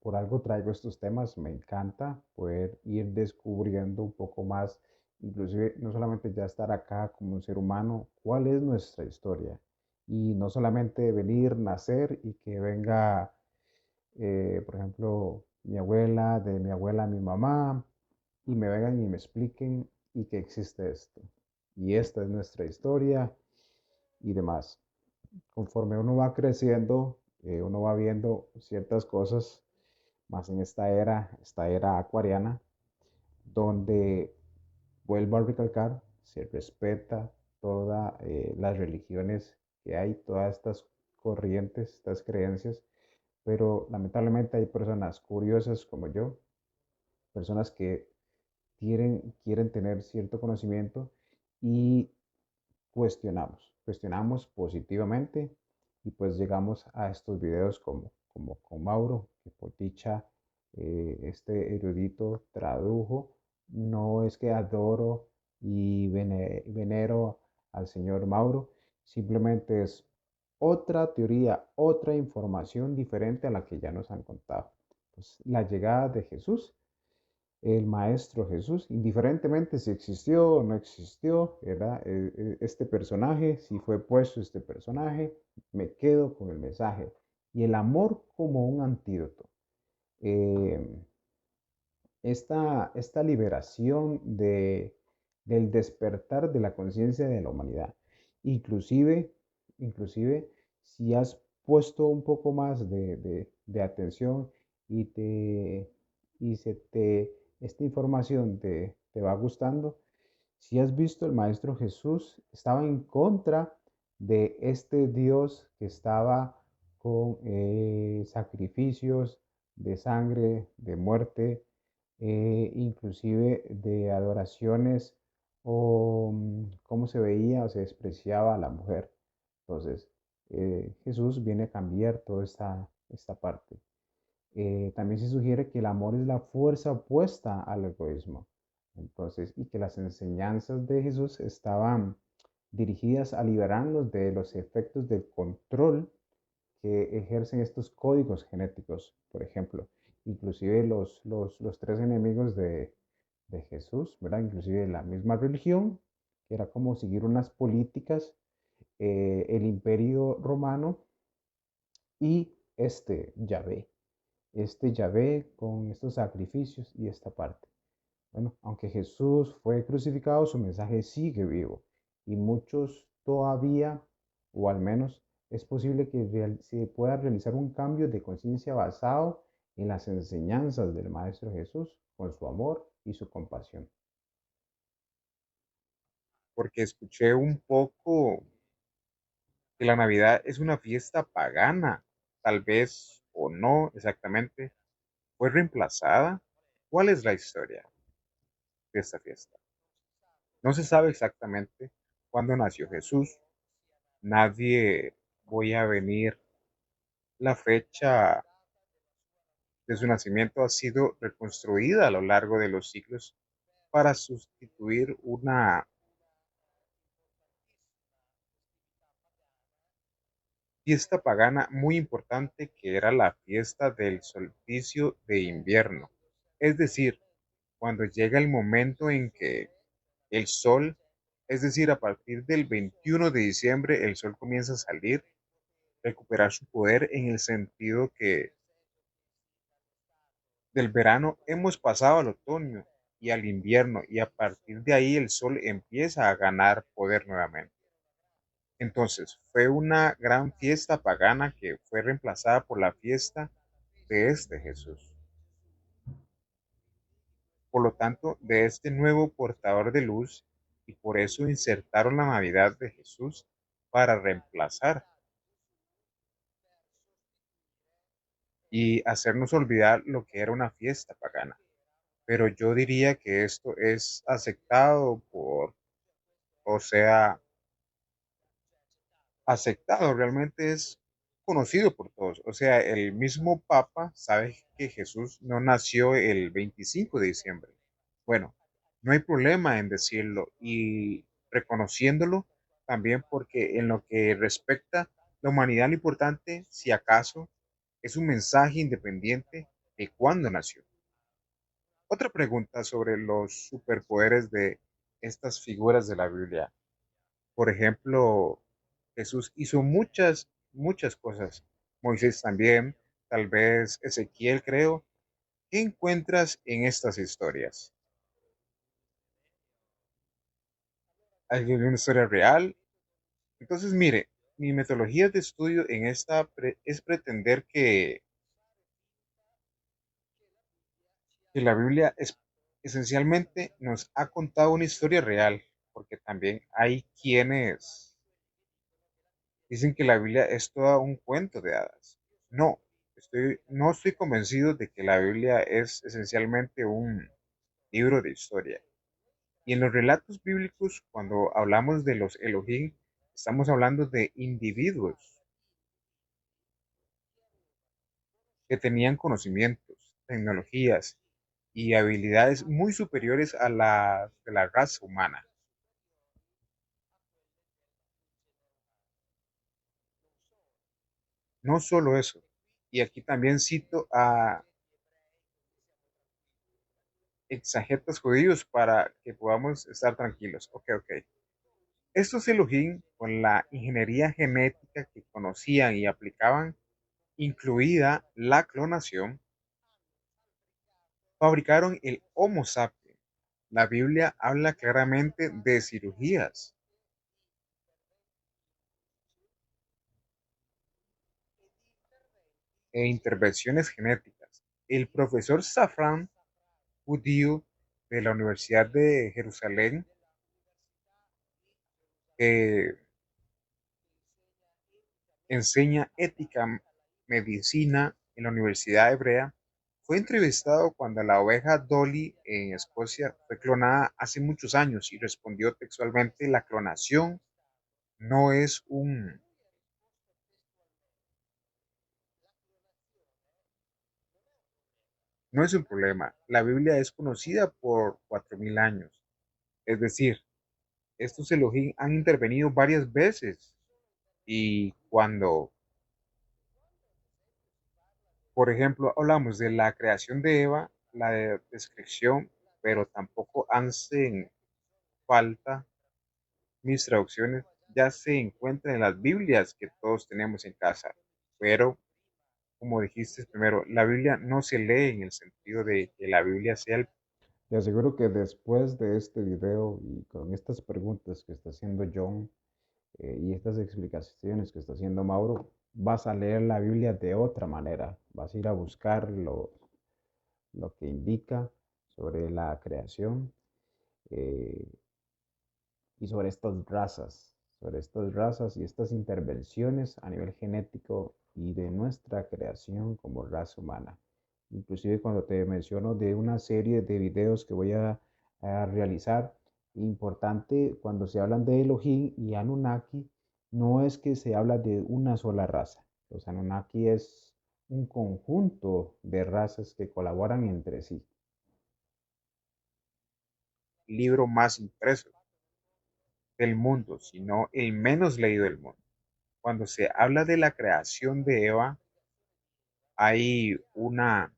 por algo traigo estos temas, me encanta poder ir descubriendo un poco más, inclusive no solamente ya estar acá como un ser humano, cuál es nuestra historia. Y no solamente venir, nacer y que venga, por ejemplo, mi abuela, de mi abuela a mi mamá, y me vengan y me expliquen y que existe esto. Y esta es nuestra historia y demás. Conforme uno va creciendo, uno va viendo ciertas cosas, más en esta era acuariana, donde, vuelvo a recalcar, se respeta todas las religiones que hay, todas estas corrientes, estas creencias, pero lamentablemente hay personas curiosas como yo, personas que quieren tener cierto conocimiento y cuestionamos positivamente y pues llegamos a estos videos como con Mauro, que por dicha este erudito tradujo. No es que adoro y venero al señor Mauro, simplemente es otra teoría, otra información diferente a la que ya nos han contado. Pues la llegada de Jesús, el Maestro Jesús, indiferentemente si existió o no existió, ¿verdad? Este personaje, si fue puesto este personaje, me quedo con el mensaje y el amor como un antídoto. eh, esta liberación del despertar de la conciencia de la humanidad. Inclusive, inclusive, si has puesto un poco más de atención y, esta información te va gustando, si has visto, el Maestro Jesús estaba en contra de este Dios que estaba con sacrificios de sangre, de muerte, inclusive de adoraciones o cómo se veía o se despreciaba a la mujer. Entonces, Jesús viene a cambiar toda esta parte. También se sugiere que el amor es la fuerza opuesta al egoísmo. Entonces, y que las enseñanzas de Jesús estaban dirigidas a liberarnos de los efectos del control que ejercen estos códigos genéticos, por ejemplo. Inclusive los tres enemigos de Jesús, ¿verdad? Inclusive la misma religión, que era como seguir unas políticas, el imperio romano y este Yahvé con estos sacrificios y esta parte. Bueno, aunque Jesús fue crucificado, su mensaje sigue vivo y muchos todavía, o al menos es posible que se pueda realizar un cambio de conciencia basado en las enseñanzas del Maestro Jesús, con su amor y su compasión. Porque escuché un poco que la Navidad es una fiesta pagana, tal vez o no exactamente, fue reemplazada. ¿Cuál es la historia de esta fiesta? No se sabe exactamente cuándo nació Jesús. Nadie voy a venir. La fecha de su nacimiento ha sido reconstruida a lo largo de los siglos para sustituir una fiesta pagana muy importante que era la fiesta del solsticio de invierno. Es decir, cuando llega el momento en que el sol, es decir, a partir del 21 de diciembre, el sol comienza a salir, recuperar su poder en el sentido que del verano hemos pasado al otoño y al invierno y a partir de ahí el sol empieza a ganar poder nuevamente. Entonces, fue una gran fiesta pagana que fue reemplazada por la fiesta de este Jesús. Por lo tanto, de este nuevo portador de luz, y por eso insertaron la Navidad de Jesús para reemplazar y hacernos olvidar lo que era una fiesta pagana. Pero yo diría que esto es aceptado o sea, aceptado, realmente es conocido por todos. O sea, el mismo Papa sabe que Jesús no nació el 25 de diciembre. Bueno, no hay problema en decirlo y reconociéndolo también porque en lo que respecta a la humanidad lo importante, si acaso, es un mensaje independiente de cuándo nació. Otra pregunta sobre los superpoderes de estas figuras de la Biblia. Por ejemplo, Jesús hizo muchas cosas. Moisés también, tal vez Ezequiel, creo. ¿Qué encuentras en estas historias? ¿Hay una historia real? Entonces, mire, mi metodología de estudio en esta es pretender que la Biblia esencialmente nos ha contado una historia real, porque también hay quienes dicen que la Biblia es todo un cuento de hadas. No, no estoy convencido de que la Biblia es esencialmente un libro de historia. Y en los relatos bíblicos, cuando hablamos de los Elohim, estamos hablando de individuos que tenían conocimientos, tecnologías y habilidades muy superiores a las de la raza humana. No solo eso, y aquí también cito a exagetas judíos para que podamos estar tranquilos. Ok. Estos Elohim, con la ingeniería genética que conocían y aplicaban, incluida la clonación, Fabricaron el Homo sapiens. La Biblia habla claramente de cirugías e intervenciones genéticas. El profesor Safran, judío de la Universidad de Jerusalén, que enseña ética medicina en la Universidad Hebrea, fue entrevistado cuando la oveja Dolly en Escocia fue clonada hace muchos años y respondió textualmente: la clonación no es un no es un problema. La Biblia es conocida por 4000 años. Es decir, estos Elohim han intervenido varias veces y cuando, por ejemplo, hablamos de la creación de Eva, descripción, pero tampoco hacen falta mis traducciones, ya se encuentran en las Biblias que todos tenemos en casa, pero como dijiste primero, la Biblia no se lee en el sentido de que la Biblia sea el... Te aseguro que después de este video y con estas preguntas que está haciendo John y estas explicaciones que está haciendo Mauro, vas a leer la Biblia de otra manera. Vas a ir a buscar lo que indica sobre la creación eh, y sobre estas razas y estas intervenciones a nivel genético y de nuestra creación como raza humana. Inclusive cuando te menciono de una serie de videos que voy a realizar, importante cuando se hablan de Elohim y Anunnaki, no es que se habla de una sola raza. Los Anunnaki es un conjunto de razas que colaboran entre sí. libro más impreso del mundo, sino el menos leído del mundo. Cuando se habla de la creación de Eva, hay una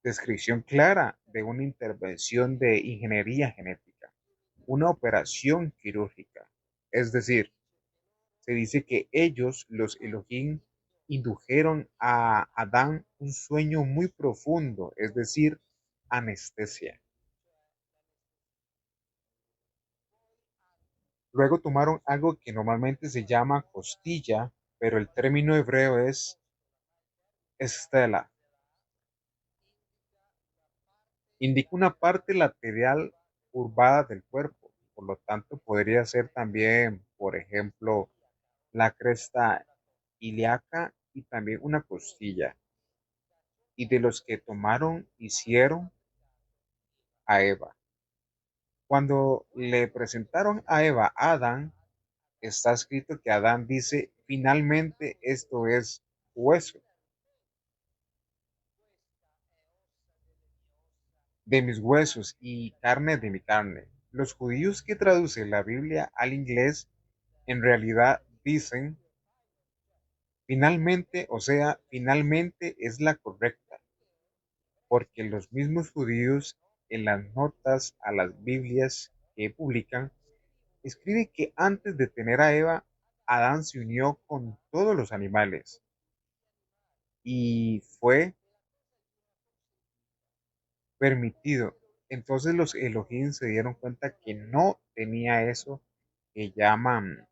descripción clara de una intervención de ingeniería genética, una operación quirúrgica. Es decir, se dice que ellos, los Elohim, indujeron a Adán un sueño muy profundo, es decir, anestesia. Luego tomaron algo que normalmente se llama costilla, pero el término hebreo es estela. Indica una parte lateral curvada del cuerpo, por lo tanto podría ser también, por ejemplo, la cresta ilíaca y también una costilla. Y de los que tomaron, hicieron a Eva. Cuando le presentaron a Eva a Adán, está escrito que Adán dice: finalmente esto es hueso de mis huesos y carne de mi carne. Los judíos que traducen la Biblia al inglés en realidad dicen finalmente, o sea, finalmente es la correcta, porque los mismos judíos en las notas a las Biblias que publican escribe que antes de tener a Eva, Adán se unió con todos los animales y fue permitido. Entonces los Elohim se dieron cuenta que no tenía eso que llaman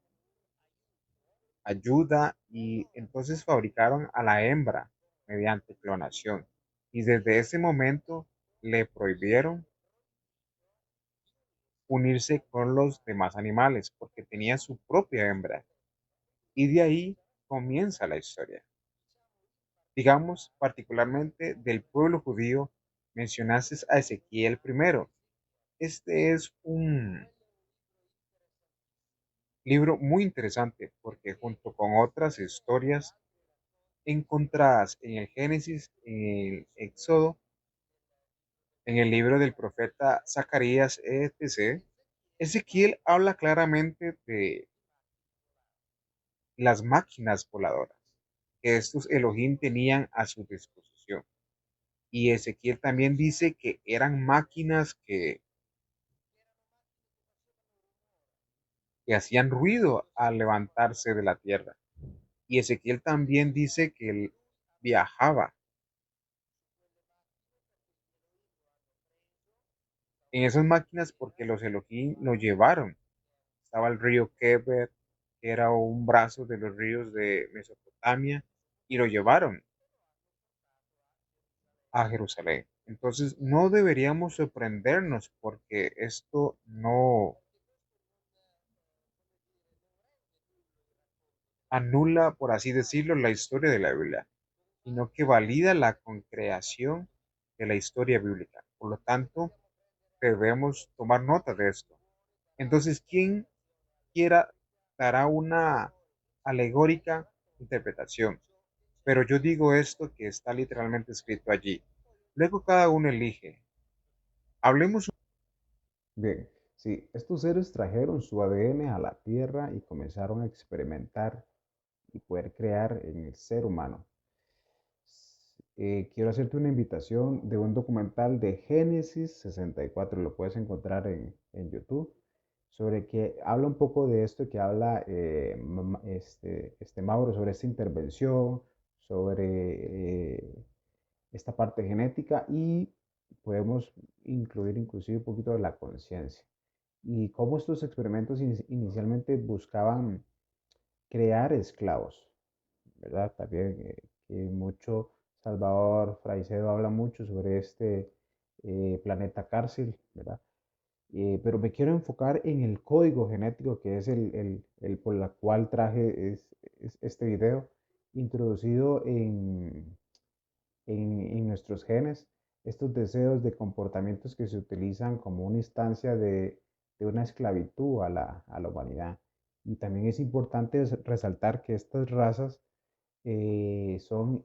ayuda y entonces fabricaron a la hembra mediante clonación. Y desde ese momento le prohibieron unirse con los demás animales porque tenía su propia hembra. Y de ahí comienza la historia. Digamos, particularmente del pueblo judío, mencionaste a Ezequiel primero. Este es un libro muy interesante porque junto con otras historias encontradas en el Génesis, en el Éxodo, en el libro del profeta Zacarías, etc., Ezequiel habla claramente de las máquinas voladoras que estos Elohim tenían a su disposición. Y Ezequiel también dice que eran máquinas que hacían ruido al levantarse de la tierra. Y Ezequiel también dice que él viajaba en esas máquinas porque los Elohim lo llevaron. Estaba el río Keber, que era un brazo de los ríos de Mesopotamia, y lo llevaron a Jerusalén. Entonces, no deberíamos sorprendernos porque esto no anula, por así decirlo, la historia de la Biblia, sino que valida la concreación de la historia bíblica. Por lo tanto, debemos tomar nota de esto. Entonces, quien quiera dará una alegórica interpretación, pero yo digo esto que está literalmente escrito allí. Luego cada uno elige. Hablemos. Bien, sí, estos seres trajeron su ADN a la Tierra y comenzaron a experimentar y poder crear en el ser humano. Quiero hacerte una invitación de un documental de Génesis 64, lo puedes encontrar en YouTube, sobre que habla un poco de esto que habla Mauro, sobre esta intervención, sobre esta parte genética y podemos incluir inclusive un poquito de la conciencia y cómo estos experimentos inicialmente buscaban crear esclavos, ¿verdad? También que mucho Salvador Fraicedo habla mucho sobre este planeta cárcel, ¿verdad? Pero me quiero enfocar en el código genético que es el por la cual traje este video introducido en nuestros genes, estos deseos de comportamientos que se utilizan como una instancia de una esclavitud a la humanidad. Y también es importante resaltar que estas razas son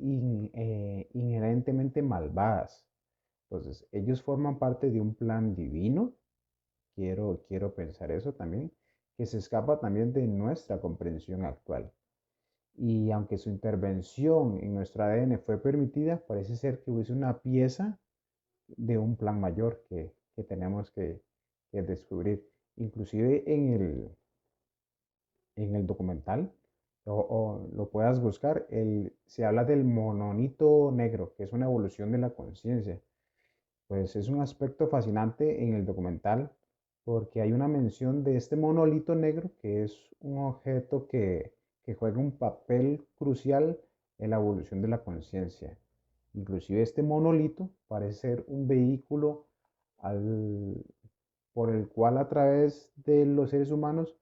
inherentemente malvadas. Entonces, ellos forman parte de un plan divino, quiero pensar eso también, que se escapa también de nuestra comprensión actual. Y aunque su intervención en nuestro ADN fue permitida, parece ser que hubiese una pieza de un plan mayor que tenemos que descubrir. Inclusive en el documental, o lo puedas buscar, se habla del mononito negro, que es una evolución de la conciencia. Pues es un aspecto fascinante en el documental porque hay una mención de este monolito negro que es un objeto que juega un papel crucial en la evolución de la conciencia. Inclusive este monolito parece ser un vehículo al, por el cual a través de los seres humanos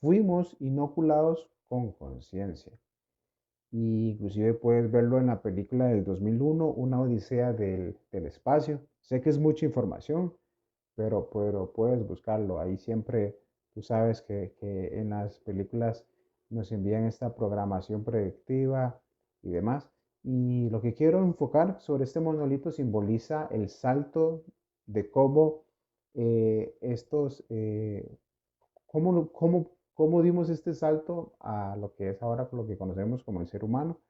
fuimos inoculados con conciencia. Y inclusive puedes verlo en la película del 2001, Una Odisea del Espacio. Sé que es mucha información, pero puedes buscarlo. Ahí siempre, tú sabes que en las películas nos envían esta programación predictiva y demás. Y lo que quiero enfocar sobre este monolito simboliza el salto de cómo estos cómo dimos este salto a lo que es ahora lo que conocemos como el ser humano,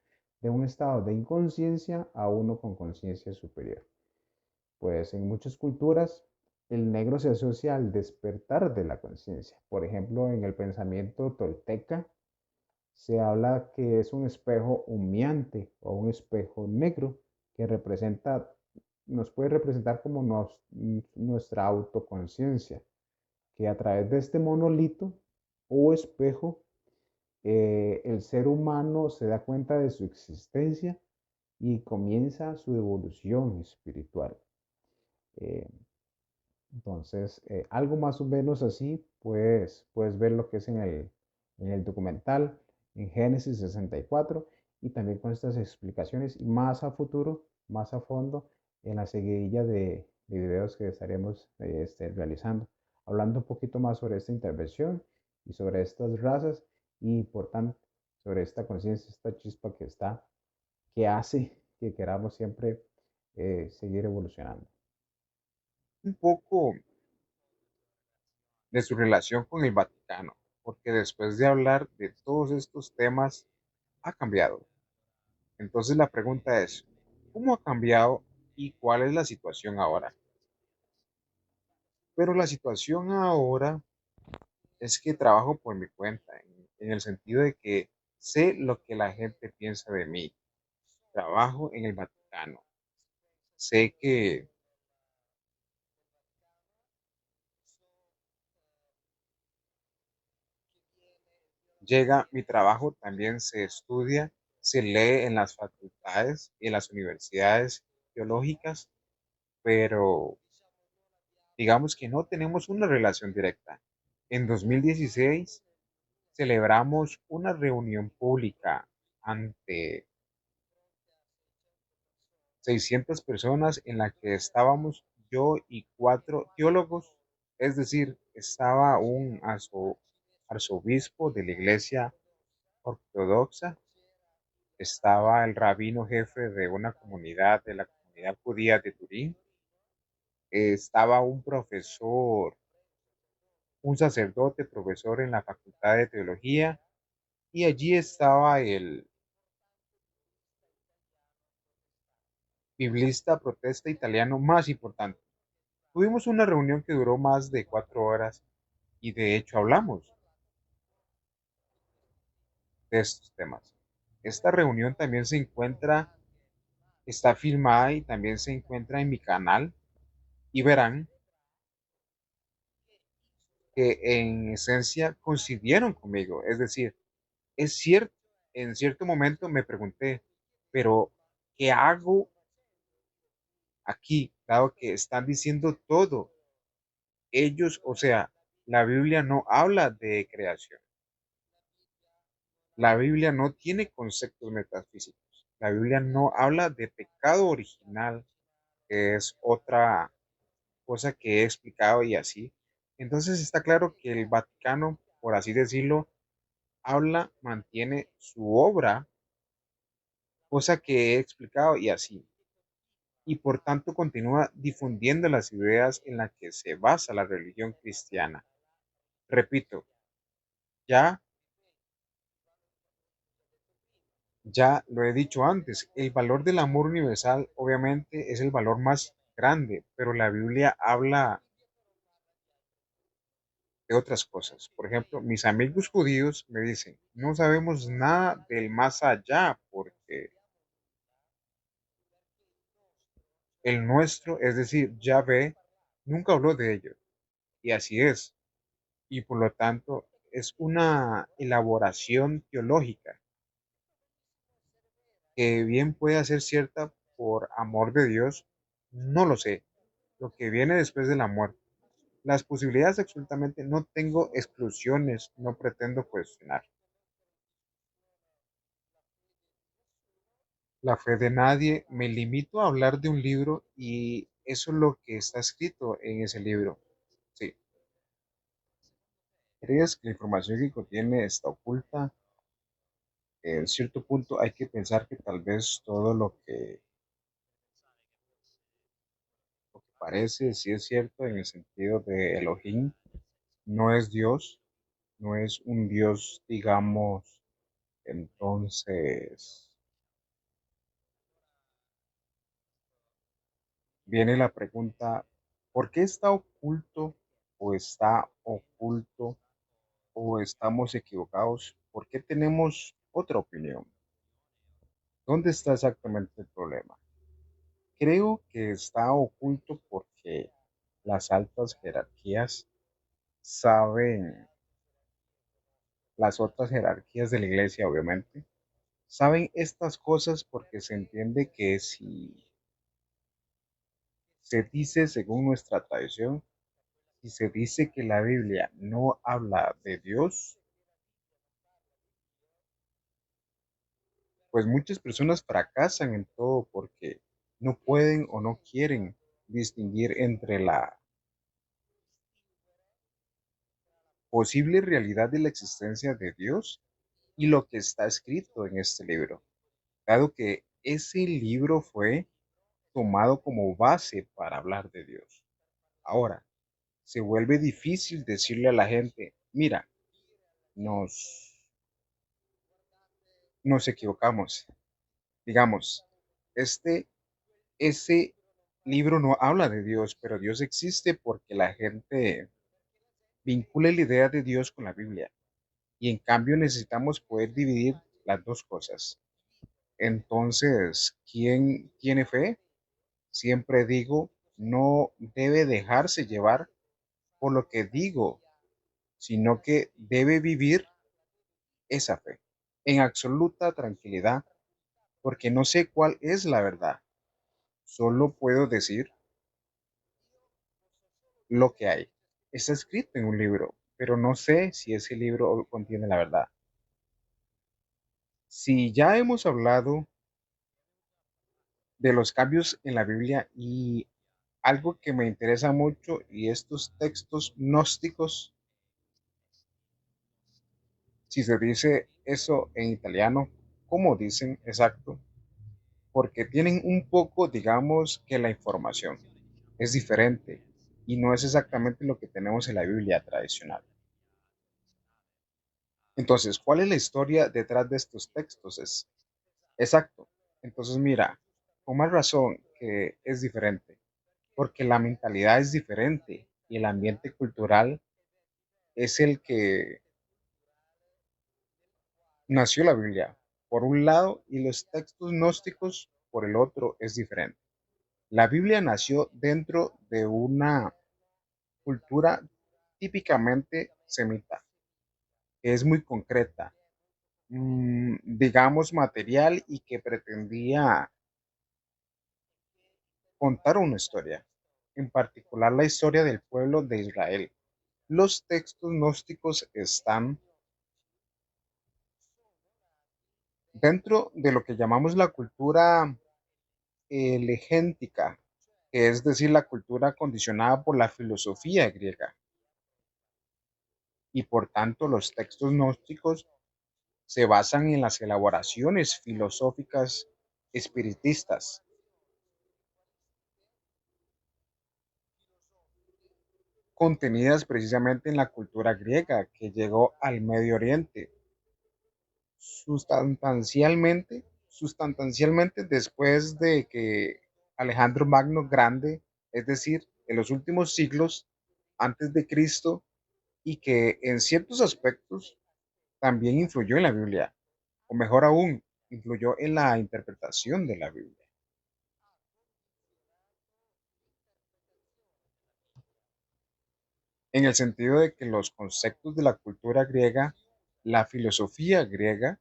de un estado de inconsciencia a uno con conciencia superior. Pues en muchas culturas el negro se asocia al despertar de la conciencia. Por ejemplo, en el pensamiento tolteca se habla que es un espejo humeante o un espejo negro que nos puede representar como nuestra autoconciencia, que a través de este monolito o espejo, el ser humano se da cuenta de su existencia y comienza su evolución espiritual. Eh, entonces, algo más o menos así, pues puedes ver lo que es en el documental, en Génesis 64, y también con estas explicaciones, y más a futuro, más a fondo, en la seguidilla de videos que estaremos realizando, hablando un poquito más sobre esta intervención y sobre estas razas, y por tanto, sobre esta conciencia, esta chispa que hace que queramos siempre seguir evolucionando. Un poco de su relación con el Vaticano, porque después de hablar de todos estos temas, ha cambiado. Entonces la pregunta es, ¿cómo ha cambiado y cuál es la situación ahora? Pero la situación ahora es que trabajo por mi cuenta, en el sentido de que sé lo que la gente piensa de mí. Trabajo en el Vaticano. Sé que llega mi trabajo, también se estudia, se lee en las facultades y en las universidades teológicas, pero digamos que no tenemos una relación directa. En 2016 celebramos una reunión pública ante 600 personas en la que estábamos yo y 4 teólogos, es decir, estaba un arzobispo de la iglesia ortodoxa, estaba el rabino jefe de una comunidad, de la comunidad judía de Turín, estaba un profesor, un sacerdote, profesor en la Facultad de Teología, y allí estaba el biblista protesta italiano más importante. Tuvimos una reunión que duró más de 4 horas y de hecho hablamos de estos temas. Esta reunión también se encuentra, está filmada y también se encuentra en mi canal y verán que en esencia coincidieron conmigo. Es decir, es cierto, en cierto momento me pregunté, pero ¿qué hago aquí? Dado que están diciendo todo. Ellos, o sea, la Biblia no habla de creación. La Biblia no tiene conceptos metafísicos. La Biblia no habla de pecado original, que es otra cosa que he explicado y así. Entonces está claro que el Vaticano, por así decirlo, habla, mantiene su obra, cosa que he explicado y así. Y por tanto continúa difundiendo las ideas en las que se basa la religión cristiana. Repito, ya Ya lo he dicho antes, el valor del amor universal obviamente es el valor más grande, pero la Biblia habla de otras cosas. Por ejemplo, mis amigos judíos me dicen, no sabemos nada del más allá porque el nuestro, es decir, Yahvé, nunca habló de ello. Y así es. Y por lo tanto es una elaboración teológica que bien puede ser cierta por amor de Dios, no lo sé. Lo que viene después de la muerte. Las posibilidades absolutamente no tengo exclusiones, no pretendo cuestionar. La fe de nadie, me limito a hablar de un libro y eso es lo que está escrito en ese libro. Sí. ¿Crees que la información que contiene está oculta? En cierto punto hay que pensar que tal vez todo lo que parece, sí es cierto en el sentido de Elohim, no es Dios, no es un Dios, digamos, entonces viene la pregunta, ¿por qué está oculto o está oculto o estamos equivocados? ¿Por qué tenemos otra opinión? ¿Dónde está exactamente el problema? Creo que está oculto porque las altas jerarquías saben, las otras jerarquías de la iglesia obviamente, saben estas cosas porque se entiende que si se dice según nuestra tradición, si se dice que la Biblia no habla de Dios, pues muchas personas fracasan en todo porque no pueden o no quieren distinguir entre la posible realidad de la existencia de Dios y lo que está escrito en este libro, dado que ese libro fue tomado como base para hablar de Dios. Ahora, se vuelve difícil decirle a la gente, mira, nos, nos equivocamos. Digamos, este ese libro no habla de Dios, pero Dios existe porque la gente vincula la idea de Dios con la Biblia. Y en cambio necesitamos poder dividir las dos cosas. Entonces, ¿quién tiene fe? Siempre digo, no debe dejarse llevar por lo que digo, sino que debe vivir esa fe, en absoluta tranquilidad, porque no sé cuál es la verdad. Solo puedo decir lo que hay. Está escrito en un libro, pero no sé si ese libro contiene la verdad. Si ya hemos hablado de los cambios en la Biblia y algo que me interesa mucho y estos textos gnósticos, si se dice eso en italiano, ¿cómo dicen exacto? Porque tienen un poco, digamos, que la información es diferente y no es exactamente lo que tenemos en la Biblia tradicional. Entonces, ¿cuál es la historia detrás de estos textos? Es exacto. Entonces, mira, con más razón que es diferente, porque la mentalidad es diferente y el ambiente cultural es el que nació la Biblia, por un lado, y los textos gnósticos por el otro es diferente. La Biblia nació dentro de una cultura típicamente semita, que es muy concreta, digamos material y que pretendía contar una historia, en particular la historia del pueblo de Israel. Los textos gnósticos están dentro de lo que llamamos la cultura elegéntica, que es decir, la cultura condicionada por la filosofía griega, y por tanto los textos gnósticos se basan en las elaboraciones filosóficas espiritistas, contenidas precisamente en la cultura griega que llegó al Medio Oriente. Sustancialmente después de que Alejandro Magno Grande, es decir, en los últimos siglos antes de Cristo, y que en ciertos aspectos también influyó en la Biblia, o mejor aún, influyó en la interpretación de la Biblia, en el sentido de que los conceptos de la cultura griega, la filosofía griega,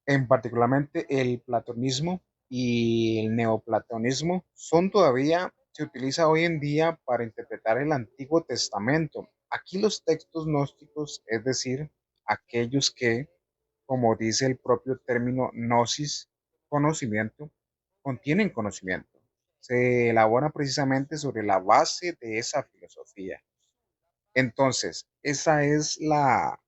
en particularmente el platonismo y el neoplatonismo, se utiliza hoy en día para interpretar el Antiguo Testamento. Aquí los textos gnósticos, es decir, aquellos que, como dice el propio término gnosis, conocimiento, contienen conocimiento. Se elabora precisamente sobre la base de esa filosofía. Entonces, esa es la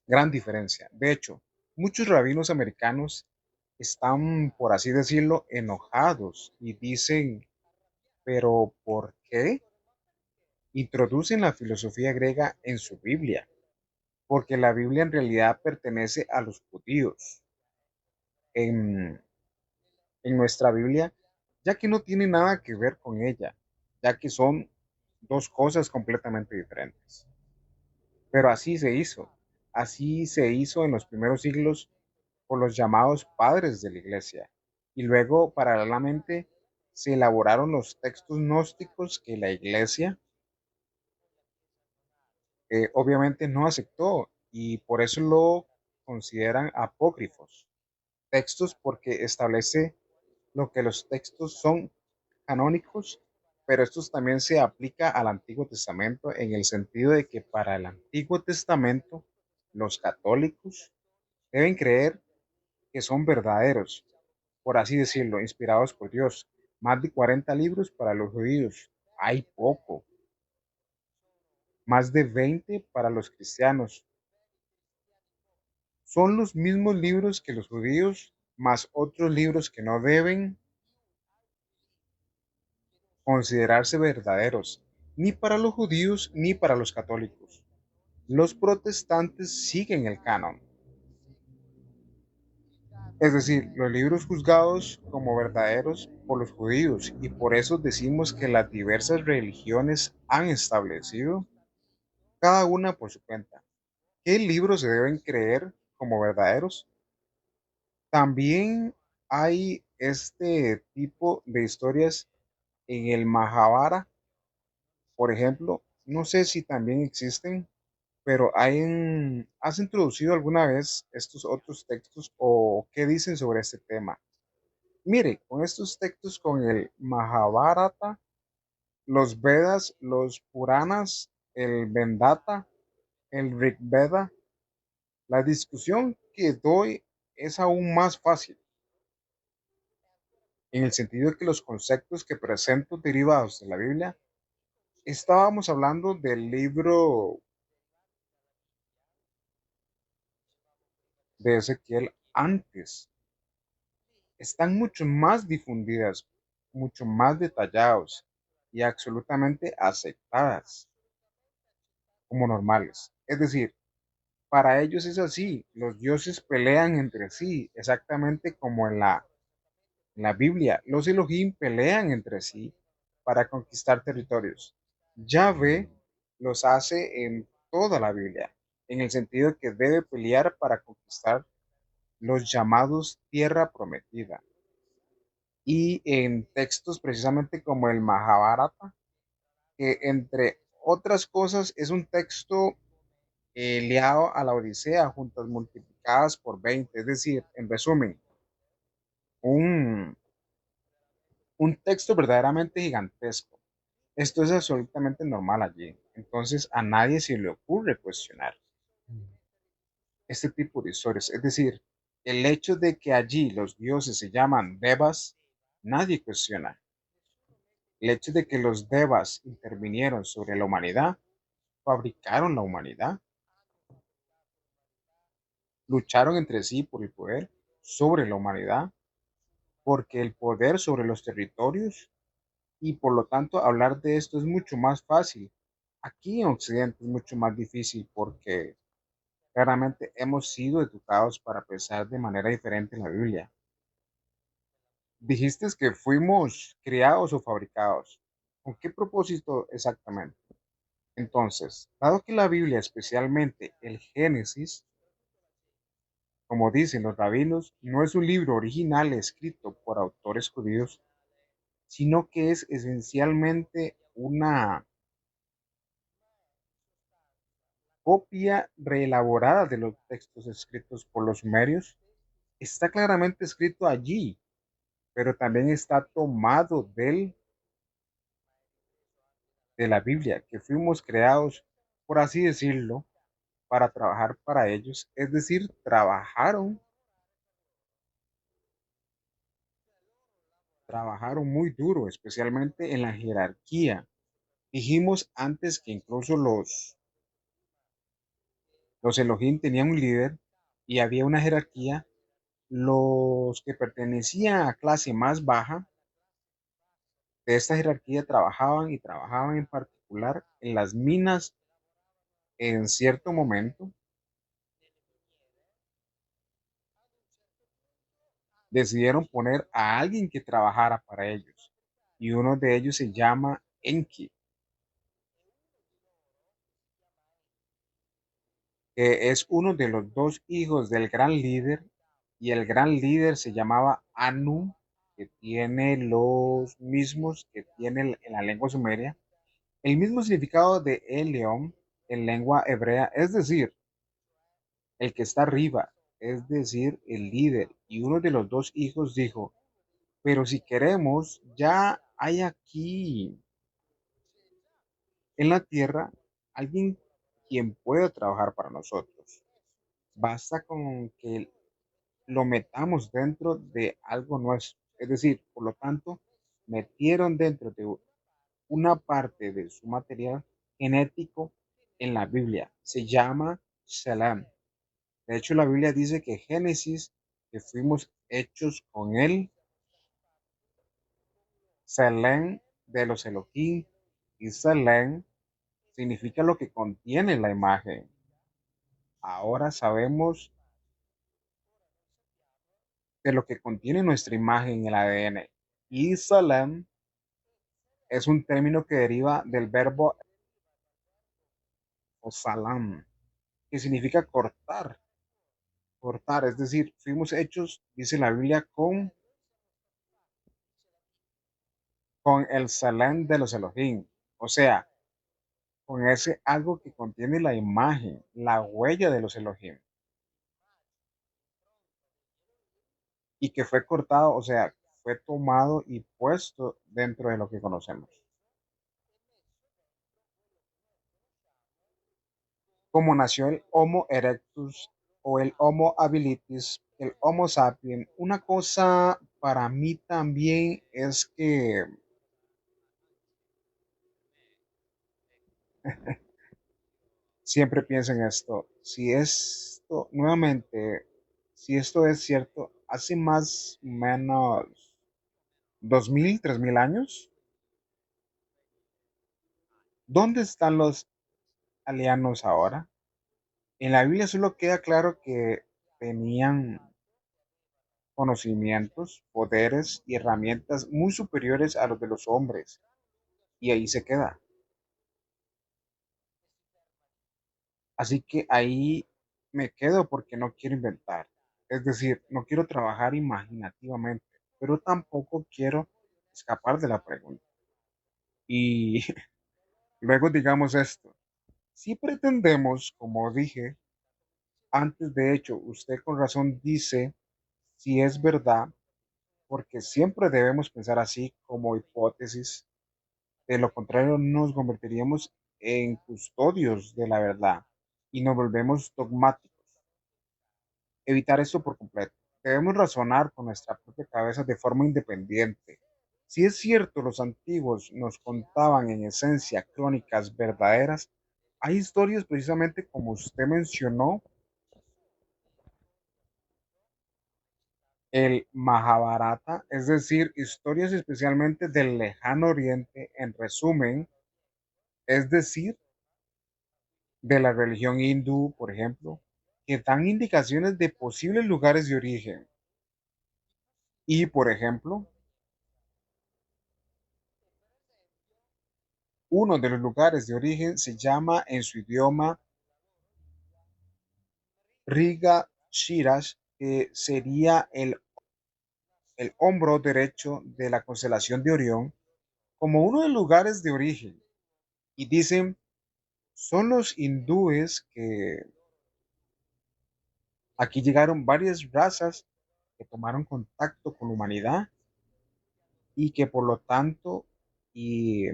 gran diferencia. De hecho, muchos rabinos americanos están, por así decirlo, enojados y dicen, pero ¿por qué introducen la filosofía griega en su Biblia? Porque la Biblia en realidad pertenece a los judíos. En, en nuestra Biblia, ya que no tiene nada que ver con ella, ya que son dos cosas completamente diferentes. Pero así se hizo en los primeros siglos por los llamados padres de la iglesia. Y luego, paralelamente, se elaboraron los textos gnósticos que la iglesia obviamente no aceptó y por eso lo consideran apócrifos. Textos porque establece lo que los textos son canónicos, pero esto también se aplica al Antiguo Testamento en el sentido de que para el Antiguo Testamento los católicos deben creer que son verdaderos, por así decirlo, inspirados por Dios. Más de 40 libros para los judíos, hay poco. Más de 20 para los cristianos. Son los mismos libros que los judíos, más otros libros que no deben considerarse verdaderos, ni para los judíos ni para los católicos. Los protestantes siguen el canon, es decir, los libros juzgados como verdaderos por los judíos, y por eso decimos que las diversas religiones han establecido, cada una por su cuenta, qué libros se deben creer como verdaderos. También hay este tipo de historias en el Mahabharata, por ejemplo, no sé si también existen, pero ¿has introducido alguna vez estos otros textos o qué dicen sobre este tema? Mire, con estos textos, con el Mahabharata, los Vedas, los Puranas, el Vendata, el Rig Veda, la discusión que doy es aún más fácil, en el sentido de que los conceptos que presento derivados de la Biblia, estábamos hablando del libro de Ezequiel antes, están mucho más difundidas, mucho más detallados y absolutamente aceptadas como normales. Es decir, para ellos es así, los dioses pelean entre sí, exactamente como en la Biblia. Los Elohim pelean entre sí para conquistar territorios. Yahvé los hace en toda la Biblia, en el sentido que debe pelear para conquistar los llamados tierra prometida. Y en textos precisamente como el Mahabharata, que entre otras cosas es un texto liado a la Odisea, juntas multiplicadas por 20, es decir, en resumen, un, un texto verdaderamente gigantesco. Esto es absolutamente normal allí, entonces a nadie se le ocurre cuestionar este tipo de historias, es decir, el hecho de que allí los dioses se llaman devas, nadie cuestiona. El hecho de que los devas intervinieron sobre la humanidad, fabricaron la humanidad, lucharon entre sí por el poder sobre la humanidad, porque el poder sobre los territorios y por lo tanto hablar de esto es mucho más fácil. Aquí en Occidente es mucho más difícil porque claramente hemos sido educados para pensar de manera diferente en la Biblia. Dijiste que fuimos criados o fabricados. ¿Con qué propósito exactamente? Entonces, dado que la Biblia, especialmente el Génesis, como dicen los rabinos, no es un libro original escrito por autores judíos, sino que es esencialmente una copia reelaborada de los textos escritos por los sumerios, está claramente escrito allí, pero también está tomado de la Biblia, que fuimos creados, por así decirlo, para trabajar para ellos, es decir, trabajaron muy duro, especialmente en la jerarquía. Dijimos antes que incluso los Elohim tenían un líder y había una jerarquía. Los que pertenecían a clase más baja de esta jerarquía trabajaban y trabajaban en particular en las minas en cierto momento. Decidieron poner a alguien que trabajara para ellos y uno de ellos se llama Enki, que es uno de los dos hijos del gran líder y el gran líder se llamaba Anu, que tiene los mismos que tiene en la lengua sumeria, el mismo significado de El León en lengua hebrea, es decir, el que está arriba, es decir, el líder. Y uno de los dos hijos dijo, pero si queremos, ya hay aquí en la tierra alguien quien pueda trabajar para nosotros. Basta con que lo metamos dentro de algo nuestro. Es decir, por lo tanto, metieron dentro de una parte de su material genético en la Biblia. Se llama Shalem. De hecho, la Biblia dice que Génesis, que fuimos hechos con él, Shalem de los Elohim, y Shalem significa lo que contiene la imagen. Ahora sabemos de lo que contiene nuestra imagen en el ADN. Y Shalem es un término que deriva del verbo o salam, que significa cortar, cortar, es decir, fuimos hechos, dice la Biblia, con el Salem de los Elohim. O sea, con ese algo que contiene la imagen, la huella de los Elohim, y que fue cortado, o sea, fue tomado y puesto dentro de lo que conocemos. Como nació el Homo erectus o el Homo habilis, el Homo sapiens, una cosa para mí también es que siempre pienso en esto. Si esto, nuevamente, si esto es cierto, hace más o menos 2000, 3000 años, ¿dónde están los alienos ahora? En la Biblia solo queda claro que tenían conocimientos, poderes y herramientas muy superiores a los de los hombres, y ahí se queda. Así que ahí me quedo porque no quiero inventar. Es decir, no quiero trabajar imaginativamente, pero tampoco quiero escapar de la pregunta. Y luego digamos esto, si pretendemos, como dije antes, de hecho, usted con razón dice si es verdad, porque siempre debemos pensar así como hipótesis. De lo contrario, nos convertiríamos en custodios de la verdad y nos volvemos dogmáticos. Evitar esto por completo. Debemos razonar con nuestra propia cabeza de forma independiente. Si es cierto, los antiguos nos contaban en esencia crónicas verdaderas, hay historias precisamente como usted mencionó, el Mahabharata, es decir, historias especialmente del lejano oriente, en resumen, es decir, de la religión hindú, por ejemplo, que dan indicaciones de posibles lugares de origen. Y, por ejemplo, uno de los lugares de origen se llama en su idioma Riga Shirash, que sería el hombro derecho de la constelación de Orión, como uno de los lugares de origen. Y dicen, son los hindúes que aquí llegaron varias razas que tomaron contacto con la humanidad y que por lo tanto, y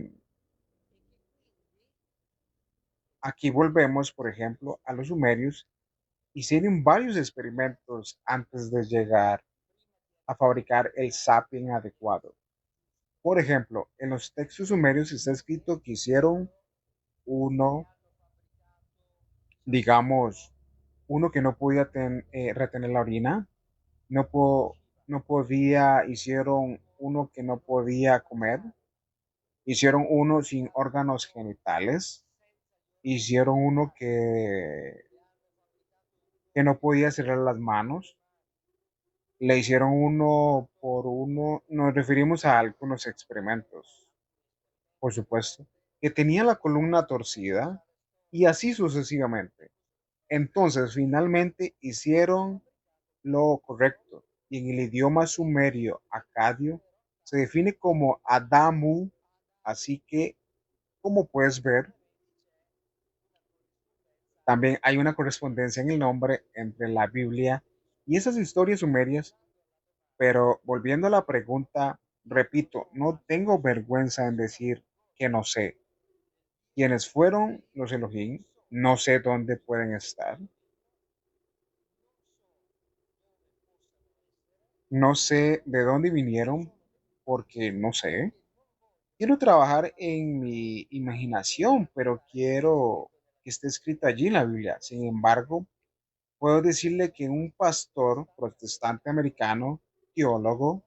aquí volvemos, por ejemplo, a los sumerios, hicieron varios experimentos antes de llegar a fabricar el sapien adecuado. Por ejemplo, en los textos sumerios está escrito que hicieron uno, digamos, uno que no podía retener la orina, no, no podía, hicieron uno que no podía comer, hicieron uno sin órganos genitales, hicieron uno que no podía cerrar las manos, le hicieron uno por uno, nos referimos a algunos experimentos, por supuesto, que tenía la columna torcida y así sucesivamente. Entonces, finalmente hicieron lo correcto y en el idioma sumerio acadio se define como Adamu, así que, como puedes ver, también hay una correspondencia en el nombre entre la Biblia y esas historias sumerias, pero volviendo a la pregunta, repito, no tengo vergüenza en decir que no sé quiénes fueron los Elohim, no sé dónde pueden estar, no sé de dónde vinieron, porque no sé. Quiero trabajar en mi imaginación, pero quiero que esté escrito allí en la Biblia. Sin embargo, puedo decirle que un pastor protestante americano, teólogo,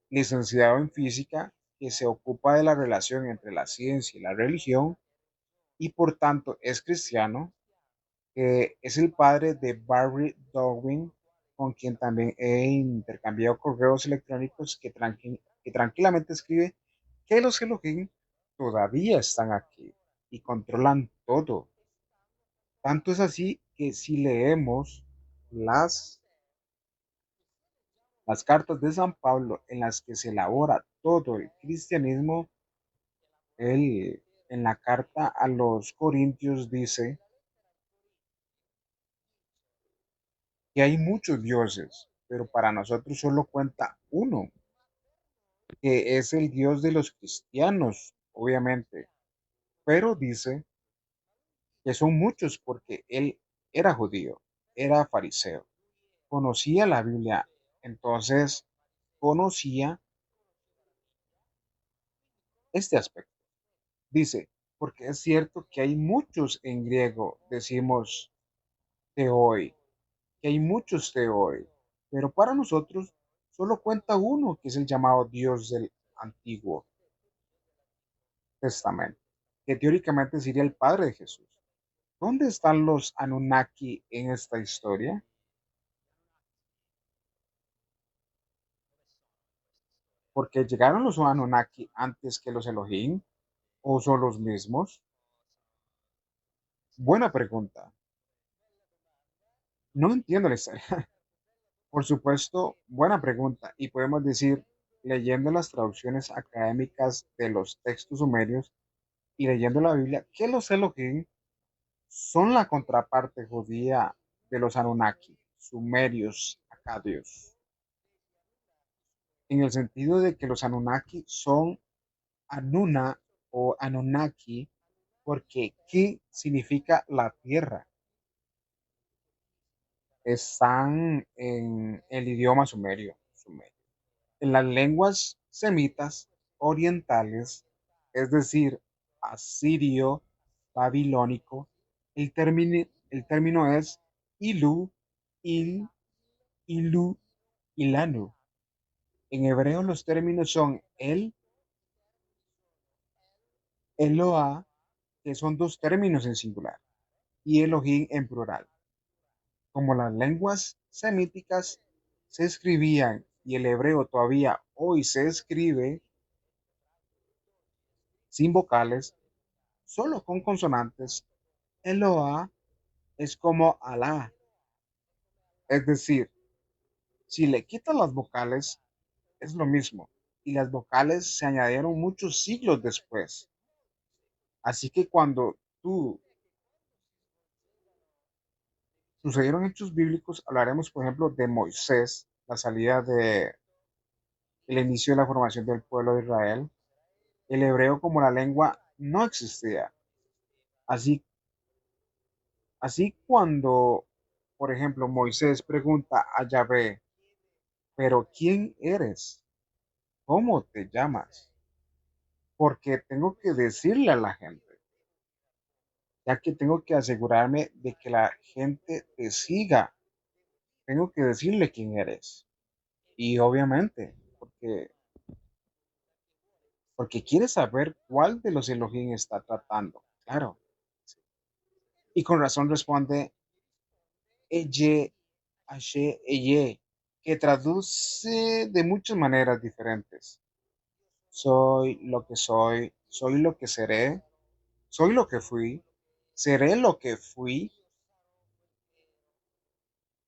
licenciado en física, que se ocupa de la relación entre la ciencia y la religión, y por tanto es cristiano, que es el padre de Barry Darwin, con quien también he intercambiado correos electrónicos, que tranquilamente escribe que los Elohim todavía están aquí y controlan todo. Tanto es así que si leemos las, las cartas de San Pablo en las que se elabora todo el cristianismo, él en la carta a los Corintios dice que hay muchos dioses, pero para nosotros solo cuenta uno, que es el Dios de los cristianos, obviamente, pero dice que son muchos porque él era judío, era fariseo, conocía la Biblia, entonces conocía este aspecto. Dice, porque es cierto que hay muchos en griego, decimos teoi, que hay muchos teoi, pero para nosotros solo cuenta uno, que es el llamado Dios del Antiguo Testamento, que teóricamente sería el Padre de Jesús. ¿Dónde están los Anunnaki en esta historia? Porque llegaron los Anunnaki antes que los Elohim o son los mismos. Buena pregunta. No entiendo la historia. Por supuesto, buena pregunta. Y podemos decir, leyendo las traducciones académicas de los textos sumerios y leyendo la Biblia, que los Elohim son la contraparte judía de los Anunnaki, sumerios, acadios, en el sentido de que los Anunnaki son Anuna o Anunnaki, porque Ki significa la tierra. Están en el idioma sumerio. En las lenguas semitas orientales, es decir, asirio, babilónico, el término es Ilu, Il, Ilu, Ilanu. En hebreo los términos son el, Eloah, que son dos términos en singular, y Elohim en plural. Como las lenguas semíticas se escribían y el hebreo todavía hoy se escribe sin vocales, solo con consonantes, Eloah es como Alá. Es decir, si le quitan las vocales, es lo mismo. Y las vocales se añadieron muchos siglos después. Así que cuando sucedieron hechos bíblicos, hablaremos, por ejemplo, de Moisés, la salida de el inicio de la formación del pueblo de Israel. El hebreo como la lengua no existía. Así, así cuando, por ejemplo, Moisés pregunta a Yahvé, pero ¿quién eres? ¿Cómo te llamas? Porque tengo que decirle a la gente, ya que tengo que asegurarme de que la gente te siga. Tengo que decirle quién eres. Y obviamente, porque quiere saber cuál de los Elohim está tratando. Claro. Y con razón responde Eye, Ashe, Eye, que traduce de muchas maneras diferentes. Soy lo que seré, soy lo que fui, seré lo que fui,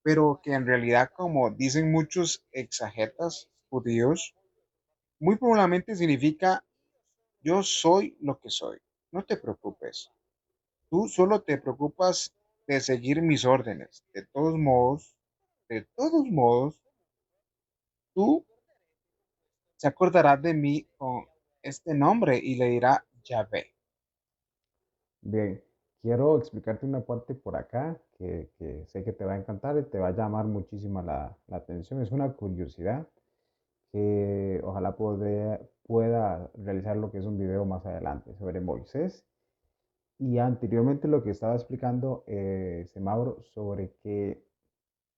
pero que en realidad, como dicen muchos exagetas judíos, muy probablemente significa yo soy lo que soy. No te preocupes. Tú solo te preocupas de seguir mis órdenes. De todos modos, tú se acordará de mí con este nombre y le dirá Yahvé. Bien, quiero explicarte una parte por acá que sé que te va a encantar y te va a llamar muchísimo la atención. Es una curiosidad que ojalá pueda realizar lo que es un video más adelante sobre Moisés. Y anteriormente lo que estaba explicando Mauro sobre que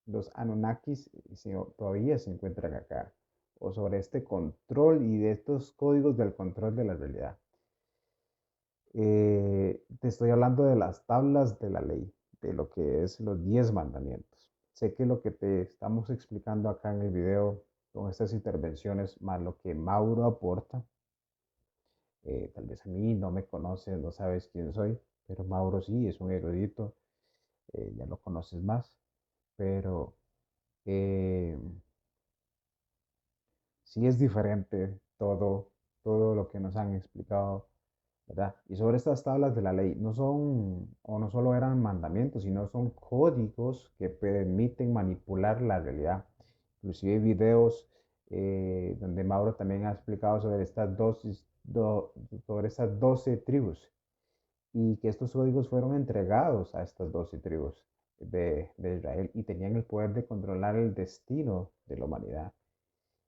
los Anunnakis todavía se encuentran acá, o sobre este control y de estos códigos del control de la realidad. Te estoy hablando de las tablas de la ley, de lo que es los 10 mandamientos. Sé que lo que te estamos explicando acá en el video con estas intervenciones, más lo que Mauro aporta, tal vez a mí no me conoces, no sabes quién soy, pero Mauro sí, es un erudito, ya lo conoces más, pero eh, sí es diferente todo lo que nos han explicado ¿verdad? Y sobre estas tablas de la ley no son, o no solo eran mandamientos, sino son códigos que permiten manipular la realidad. Inclusive hay videos donde Mauro también ha explicado sobre sobre estas 12 tribus y que estos códigos fueron entregados a estas 12 tribus de Israel y tenían el poder de controlar el destino de la humanidad.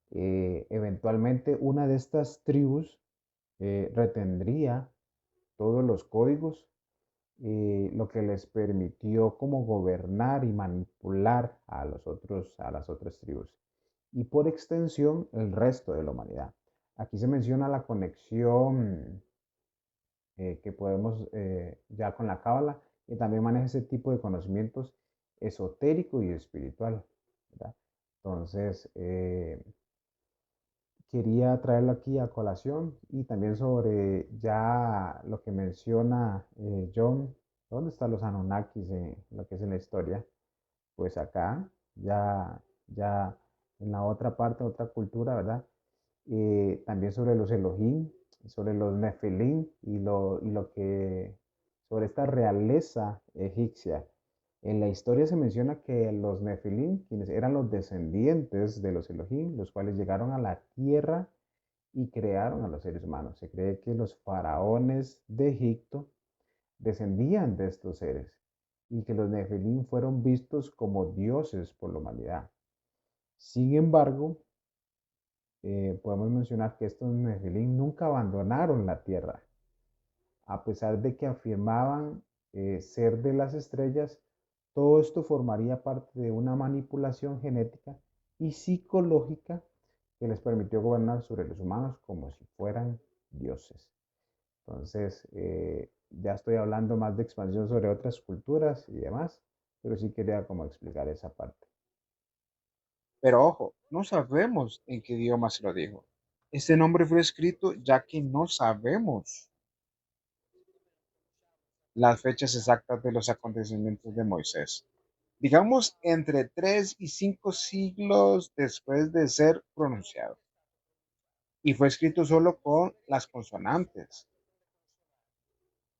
Eventualmente una de estas tribus retendría todos los códigos, lo que les permitió como gobernar y manipular a las otras tribus y por extensión el resto de la humanidad. Aquí se menciona la conexión que podemos ya con la cábala y también maneja ese tipo de conocimientos esotérico y espiritual, ¿verdad? Entonces, quería traerlo aquí a colación y también sobre ya lo que menciona John, ¿dónde están los Anunnakis en lo que es en la historia? Pues acá, ya en la otra parte, otra cultura, ¿verdad? También sobre los Elohim, sobre los Nefilim y lo que, sobre esta realeza egipcia. En la historia se menciona que los Nefilim, quienes eran los descendientes de los Elohim, los cuales llegaron a la tierra y crearon a los seres humanos. Se cree que los faraones de Egipto descendían de estos seres y que los Nefilim fueron vistos como dioses por la humanidad. Sin embargo, podemos mencionar que estos Nefilim nunca abandonaron la tierra, a pesar de que afirmaban ser de las estrellas. Todo esto formaría parte de una manipulación genética y psicológica que les permitió gobernar sobre los humanos como si fueran dioses. Entonces, ya estoy hablando más de expansión sobre otras culturas y demás, pero sí quería como explicar esa parte. Pero ojo, no sabemos en qué idioma se lo dijo. Este nombre fue escrito ya que no sabemos las fechas exactas de los acontecimientos de Moisés. Digamos entre 3 y 5 siglos después de ser pronunciado. Y fue escrito solo con las consonantes.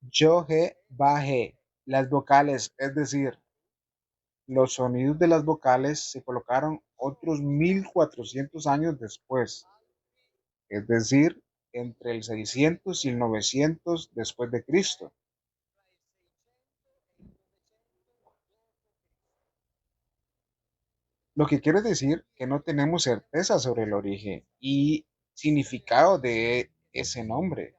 Yo, G, Ba, G. Las vocales, es decir, los sonidos de las vocales se colocaron otros 1400 años después, es decir, entre el 600 y el 900 después de Cristo. Lo que quiere decir que no tenemos certeza sobre el origen y significado de ese nombre,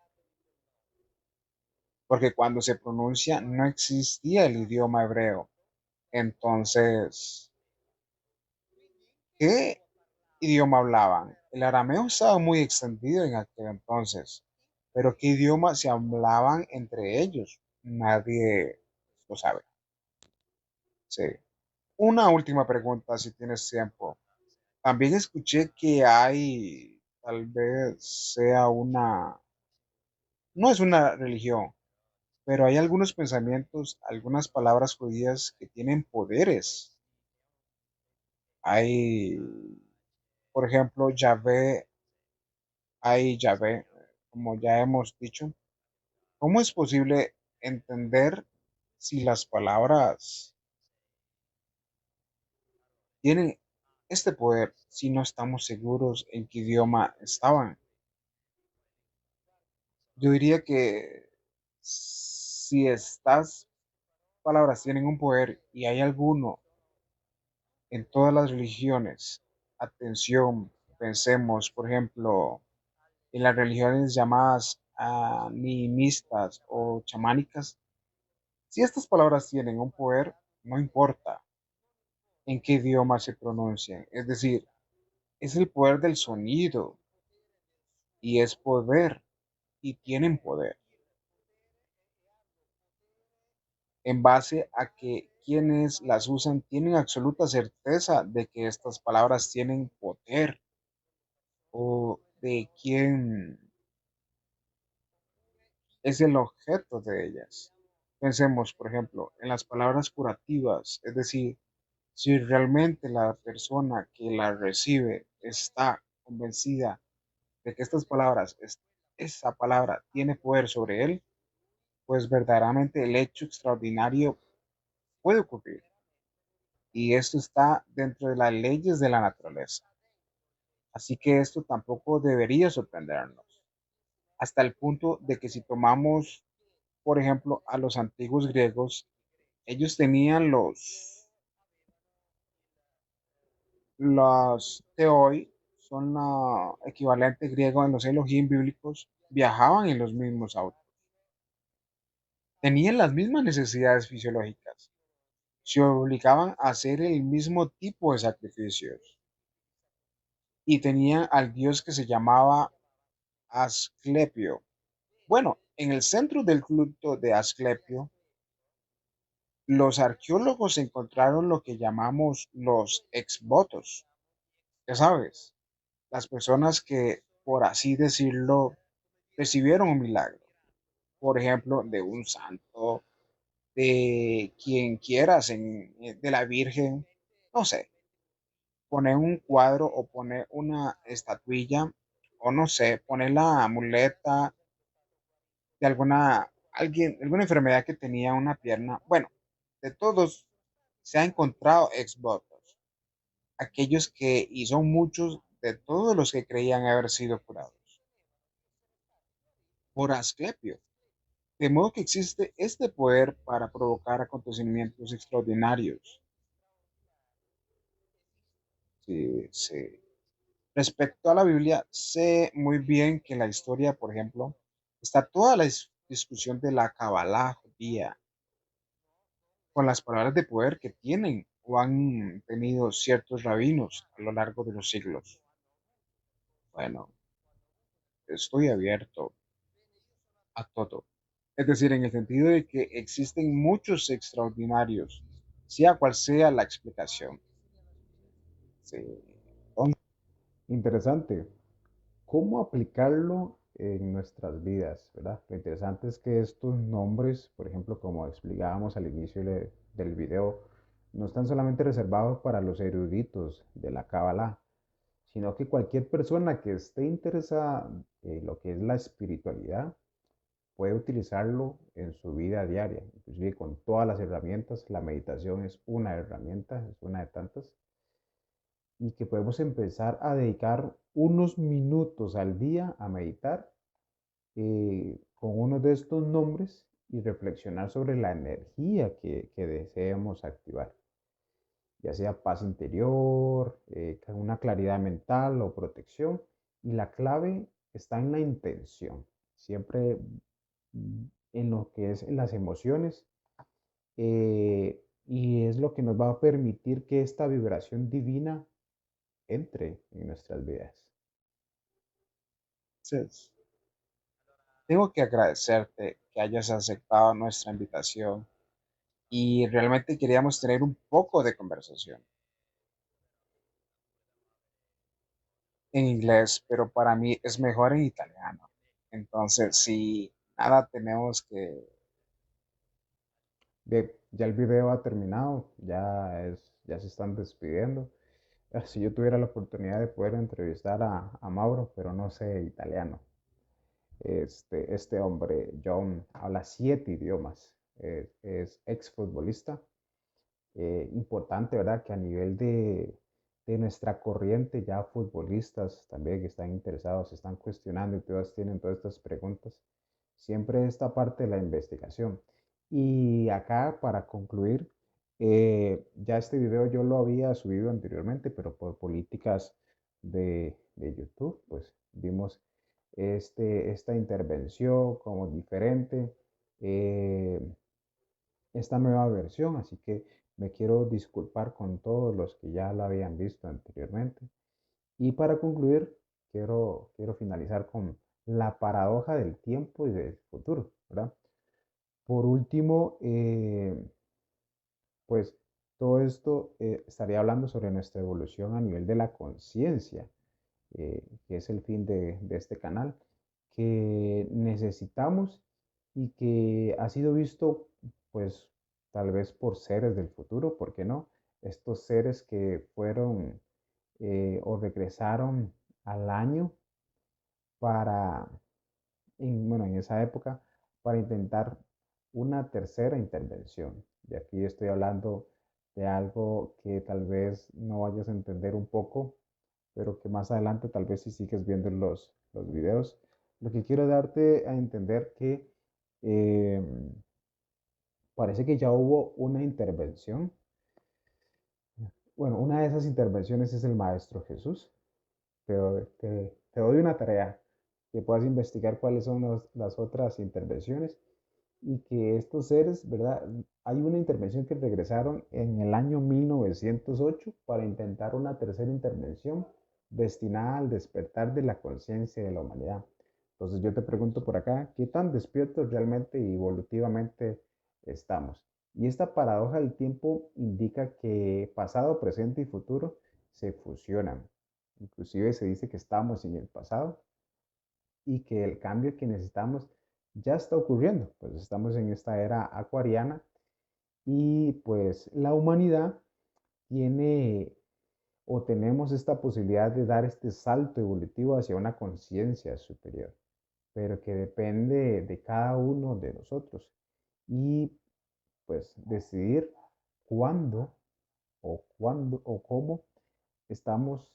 porque cuando se pronuncia no existía el idioma hebreo. Entonces, ¿qué idioma hablaban? El arameo estaba muy extendido en aquel entonces, pero ¿qué idioma se hablaban entre ellos? Nadie lo sabe. Sí. Una última pregunta, si tienes tiempo. También escuché que hay, tal vez sea no es una religión, pero hay algunos pensamientos, algunas palabras judías que tienen poderes. Hay, por ejemplo, Yahvé, como ya hemos dicho. ¿Cómo es posible entender si las palabras tienen este poder si no estamos seguros en qué idioma estaban? Yo diría que si estas palabras tienen un poder y hay alguno en todas las religiones, atención, pensemos, por ejemplo, en las religiones llamadas animistas o chamánicas, si estas palabras tienen un poder, no importa en qué idioma se pronuncian. Es decir, es el poder del sonido y es poder y tienen poder en base a que quienes las usan tienen absoluta certeza de que estas palabras tienen poder o de quién es el objeto de ellas. Pensemos, por ejemplo, en las palabras curativas, es decir, si realmente la persona que la recibe está convencida de que estas palabras esa palabra tiene poder sobre él, pues verdaderamente el hecho extraordinario puede ocurrir. Y esto está dentro de las leyes de la naturaleza. Así que esto tampoco debería sorprendernos, hasta el punto de que si tomamos, por ejemplo, a los antiguos griegos, ellos tenían los theoi, son la equivalente griego en los Elohim bíblicos, viajaban en los mismos autos, tenían las mismas necesidades fisiológicas, se obligaban a hacer el mismo tipo de sacrificios y tenían al dios que se llamaba Asclepio. Bueno, en el centro del culto de Asclepio, los arqueólogos encontraron lo que llamamos los exvotos. Ya sabes, las personas que, por así decirlo, recibieron un milagro. Por ejemplo, de un santo, de quien quieras, de la Virgen, no sé, poner un cuadro o poner una estatuilla, o no sé, poner la amuleta de alguna enfermedad que tenía una pierna. Bueno, de todos se ha encontrado exvotos, aquellos que, y son muchos, de todos los que creían haber sido curados por Asclepio. De modo que existe este poder para provocar acontecimientos extraordinarios. Sí, sí. Respecto a la Biblia, sé muy bien que en la historia, por ejemplo, está toda la discusión de la Kabbalah judía, con las palabras de poder que tienen o han tenido ciertos rabinos a lo largo de los siglos. Bueno, estoy abierto a todo. Es decir, en el sentido de que existen muchos extraordinarios, sea cual sea la explicación. Sí. Interesante. ¿Cómo aplicarlo en nuestras vidas, verdad? Lo interesante es que estos nombres, por ejemplo, como explicábamos al inicio del video, no están solamente reservados para los eruditos de la Kabbalah, sino que cualquier persona que esté interesada en lo que es la espiritualidad puede utilizarlo en su vida diaria, inclusive con todas las herramientas. La meditación es una herramienta, es una de tantas, y que podemos empezar a dedicar unos minutos al día a meditar con uno de estos nombres y reflexionar sobre la energía que deseemos activar, ya sea paz interior, una claridad mental o protección. Y la clave está en la intención, siempre en lo que es en las emociones, y es lo que nos va a permitir que esta vibración divina entre en nuestras vidas. Entonces, tengo que agradecerte que hayas aceptado nuestra invitación y realmente queríamos tener un poco de conversación en inglés, pero para mí es mejor en italiano. Entonces, si nada, tenemos que... Bien, ya el video ha terminado, ya se están despidiendo. Si yo tuviera la oportunidad de poder entrevistar a Mauro, pero no sé italiano. Este hombre, John, habla 7 idiomas, es exfutbolista. Importante, ¿verdad? Que a nivel de nuestra corriente, ya futbolistas también que están interesados, se están cuestionando y todas tienen todas estas preguntas. Siempre esta parte de la investigación. Y acá, para concluir, ya este video yo lo había subido anteriormente, pero por políticas de YouTube, pues vimos esta intervención como diferente. eh, esta nueva versión, así que me quiero disculpar con todos los que ya la habían visto anteriormente. Y para concluir, quiero finalizar con la paradoja del tiempo y del futuro, ¿verdad? Por último, pues todo esto estaría hablando sobre nuestra evolución a nivel de la conciencia, que es el fin de este canal, que necesitamos y que ha sido visto, pues, tal vez por seres del futuro, ¿por qué no? Estos seres que fueron o regresaron al año para bueno, en esa época para intentar una tercera intervención. Y aquí estoy hablando de algo que tal vez no vayas a entender un poco, pero que más adelante tal vez si sigues viendo los videos. Lo que quiero darte a entender que eh, parece que ya hubo una intervención. Bueno, una de esas intervenciones es el Maestro Jesús. Te doy una tarea, que puedas investigar cuáles son las otras intervenciones y que estos seres, ¿verdad? Hay una intervención que regresaron en el año 1908 para intentar una tercera intervención destinada al despertar de la conciencia de la humanidad. Entonces yo te pregunto por acá, ¿qué tan despiertos realmente y evolutivamente estamos? Y esta paradoja del tiempo indica que pasado, presente y futuro se fusionan. Inclusive se dice que estamos en el pasado y que el cambio que necesitamos ya está ocurriendo. Pues estamos en esta era acuariana y pues la humanidad tiene o tenemos esta posibilidad de dar este salto evolutivo hacia una conciencia superior, pero que depende de cada uno de nosotros y pues decidir cuándo o cómo estamos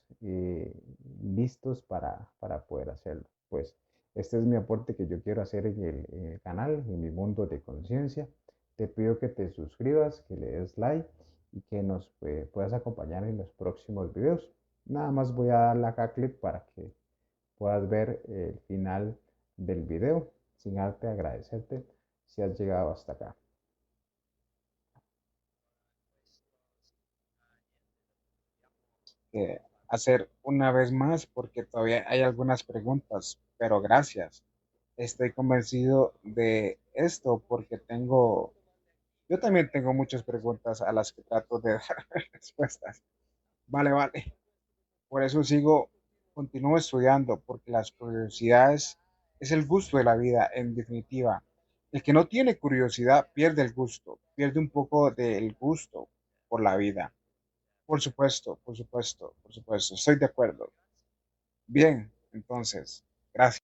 listos para poder hacerlo. Pues este es mi aporte que yo quiero hacer en el canal, en mi mundo de conciencia. Te pido que te suscribas, que le des like y que nos puedas acompañar en los próximos videos. Nada más voy a darle acá clic para que puedas ver el final del video. Sin arte agradecerte si has llegado hasta acá. Hacer una vez más porque todavía hay algunas preguntas, pero gracias. Estoy convencido de esto porque yo también tengo muchas preguntas a las que trato de dar respuestas. Vale, vale. Por eso continúo estudiando, porque las curiosidades es el gusto de la vida, en definitiva. El que no tiene curiosidad pierde el gusto, pierde un poco del gusto por la vida. Por supuesto, por supuesto, por supuesto. Estoy de acuerdo. Bien, entonces, gracias.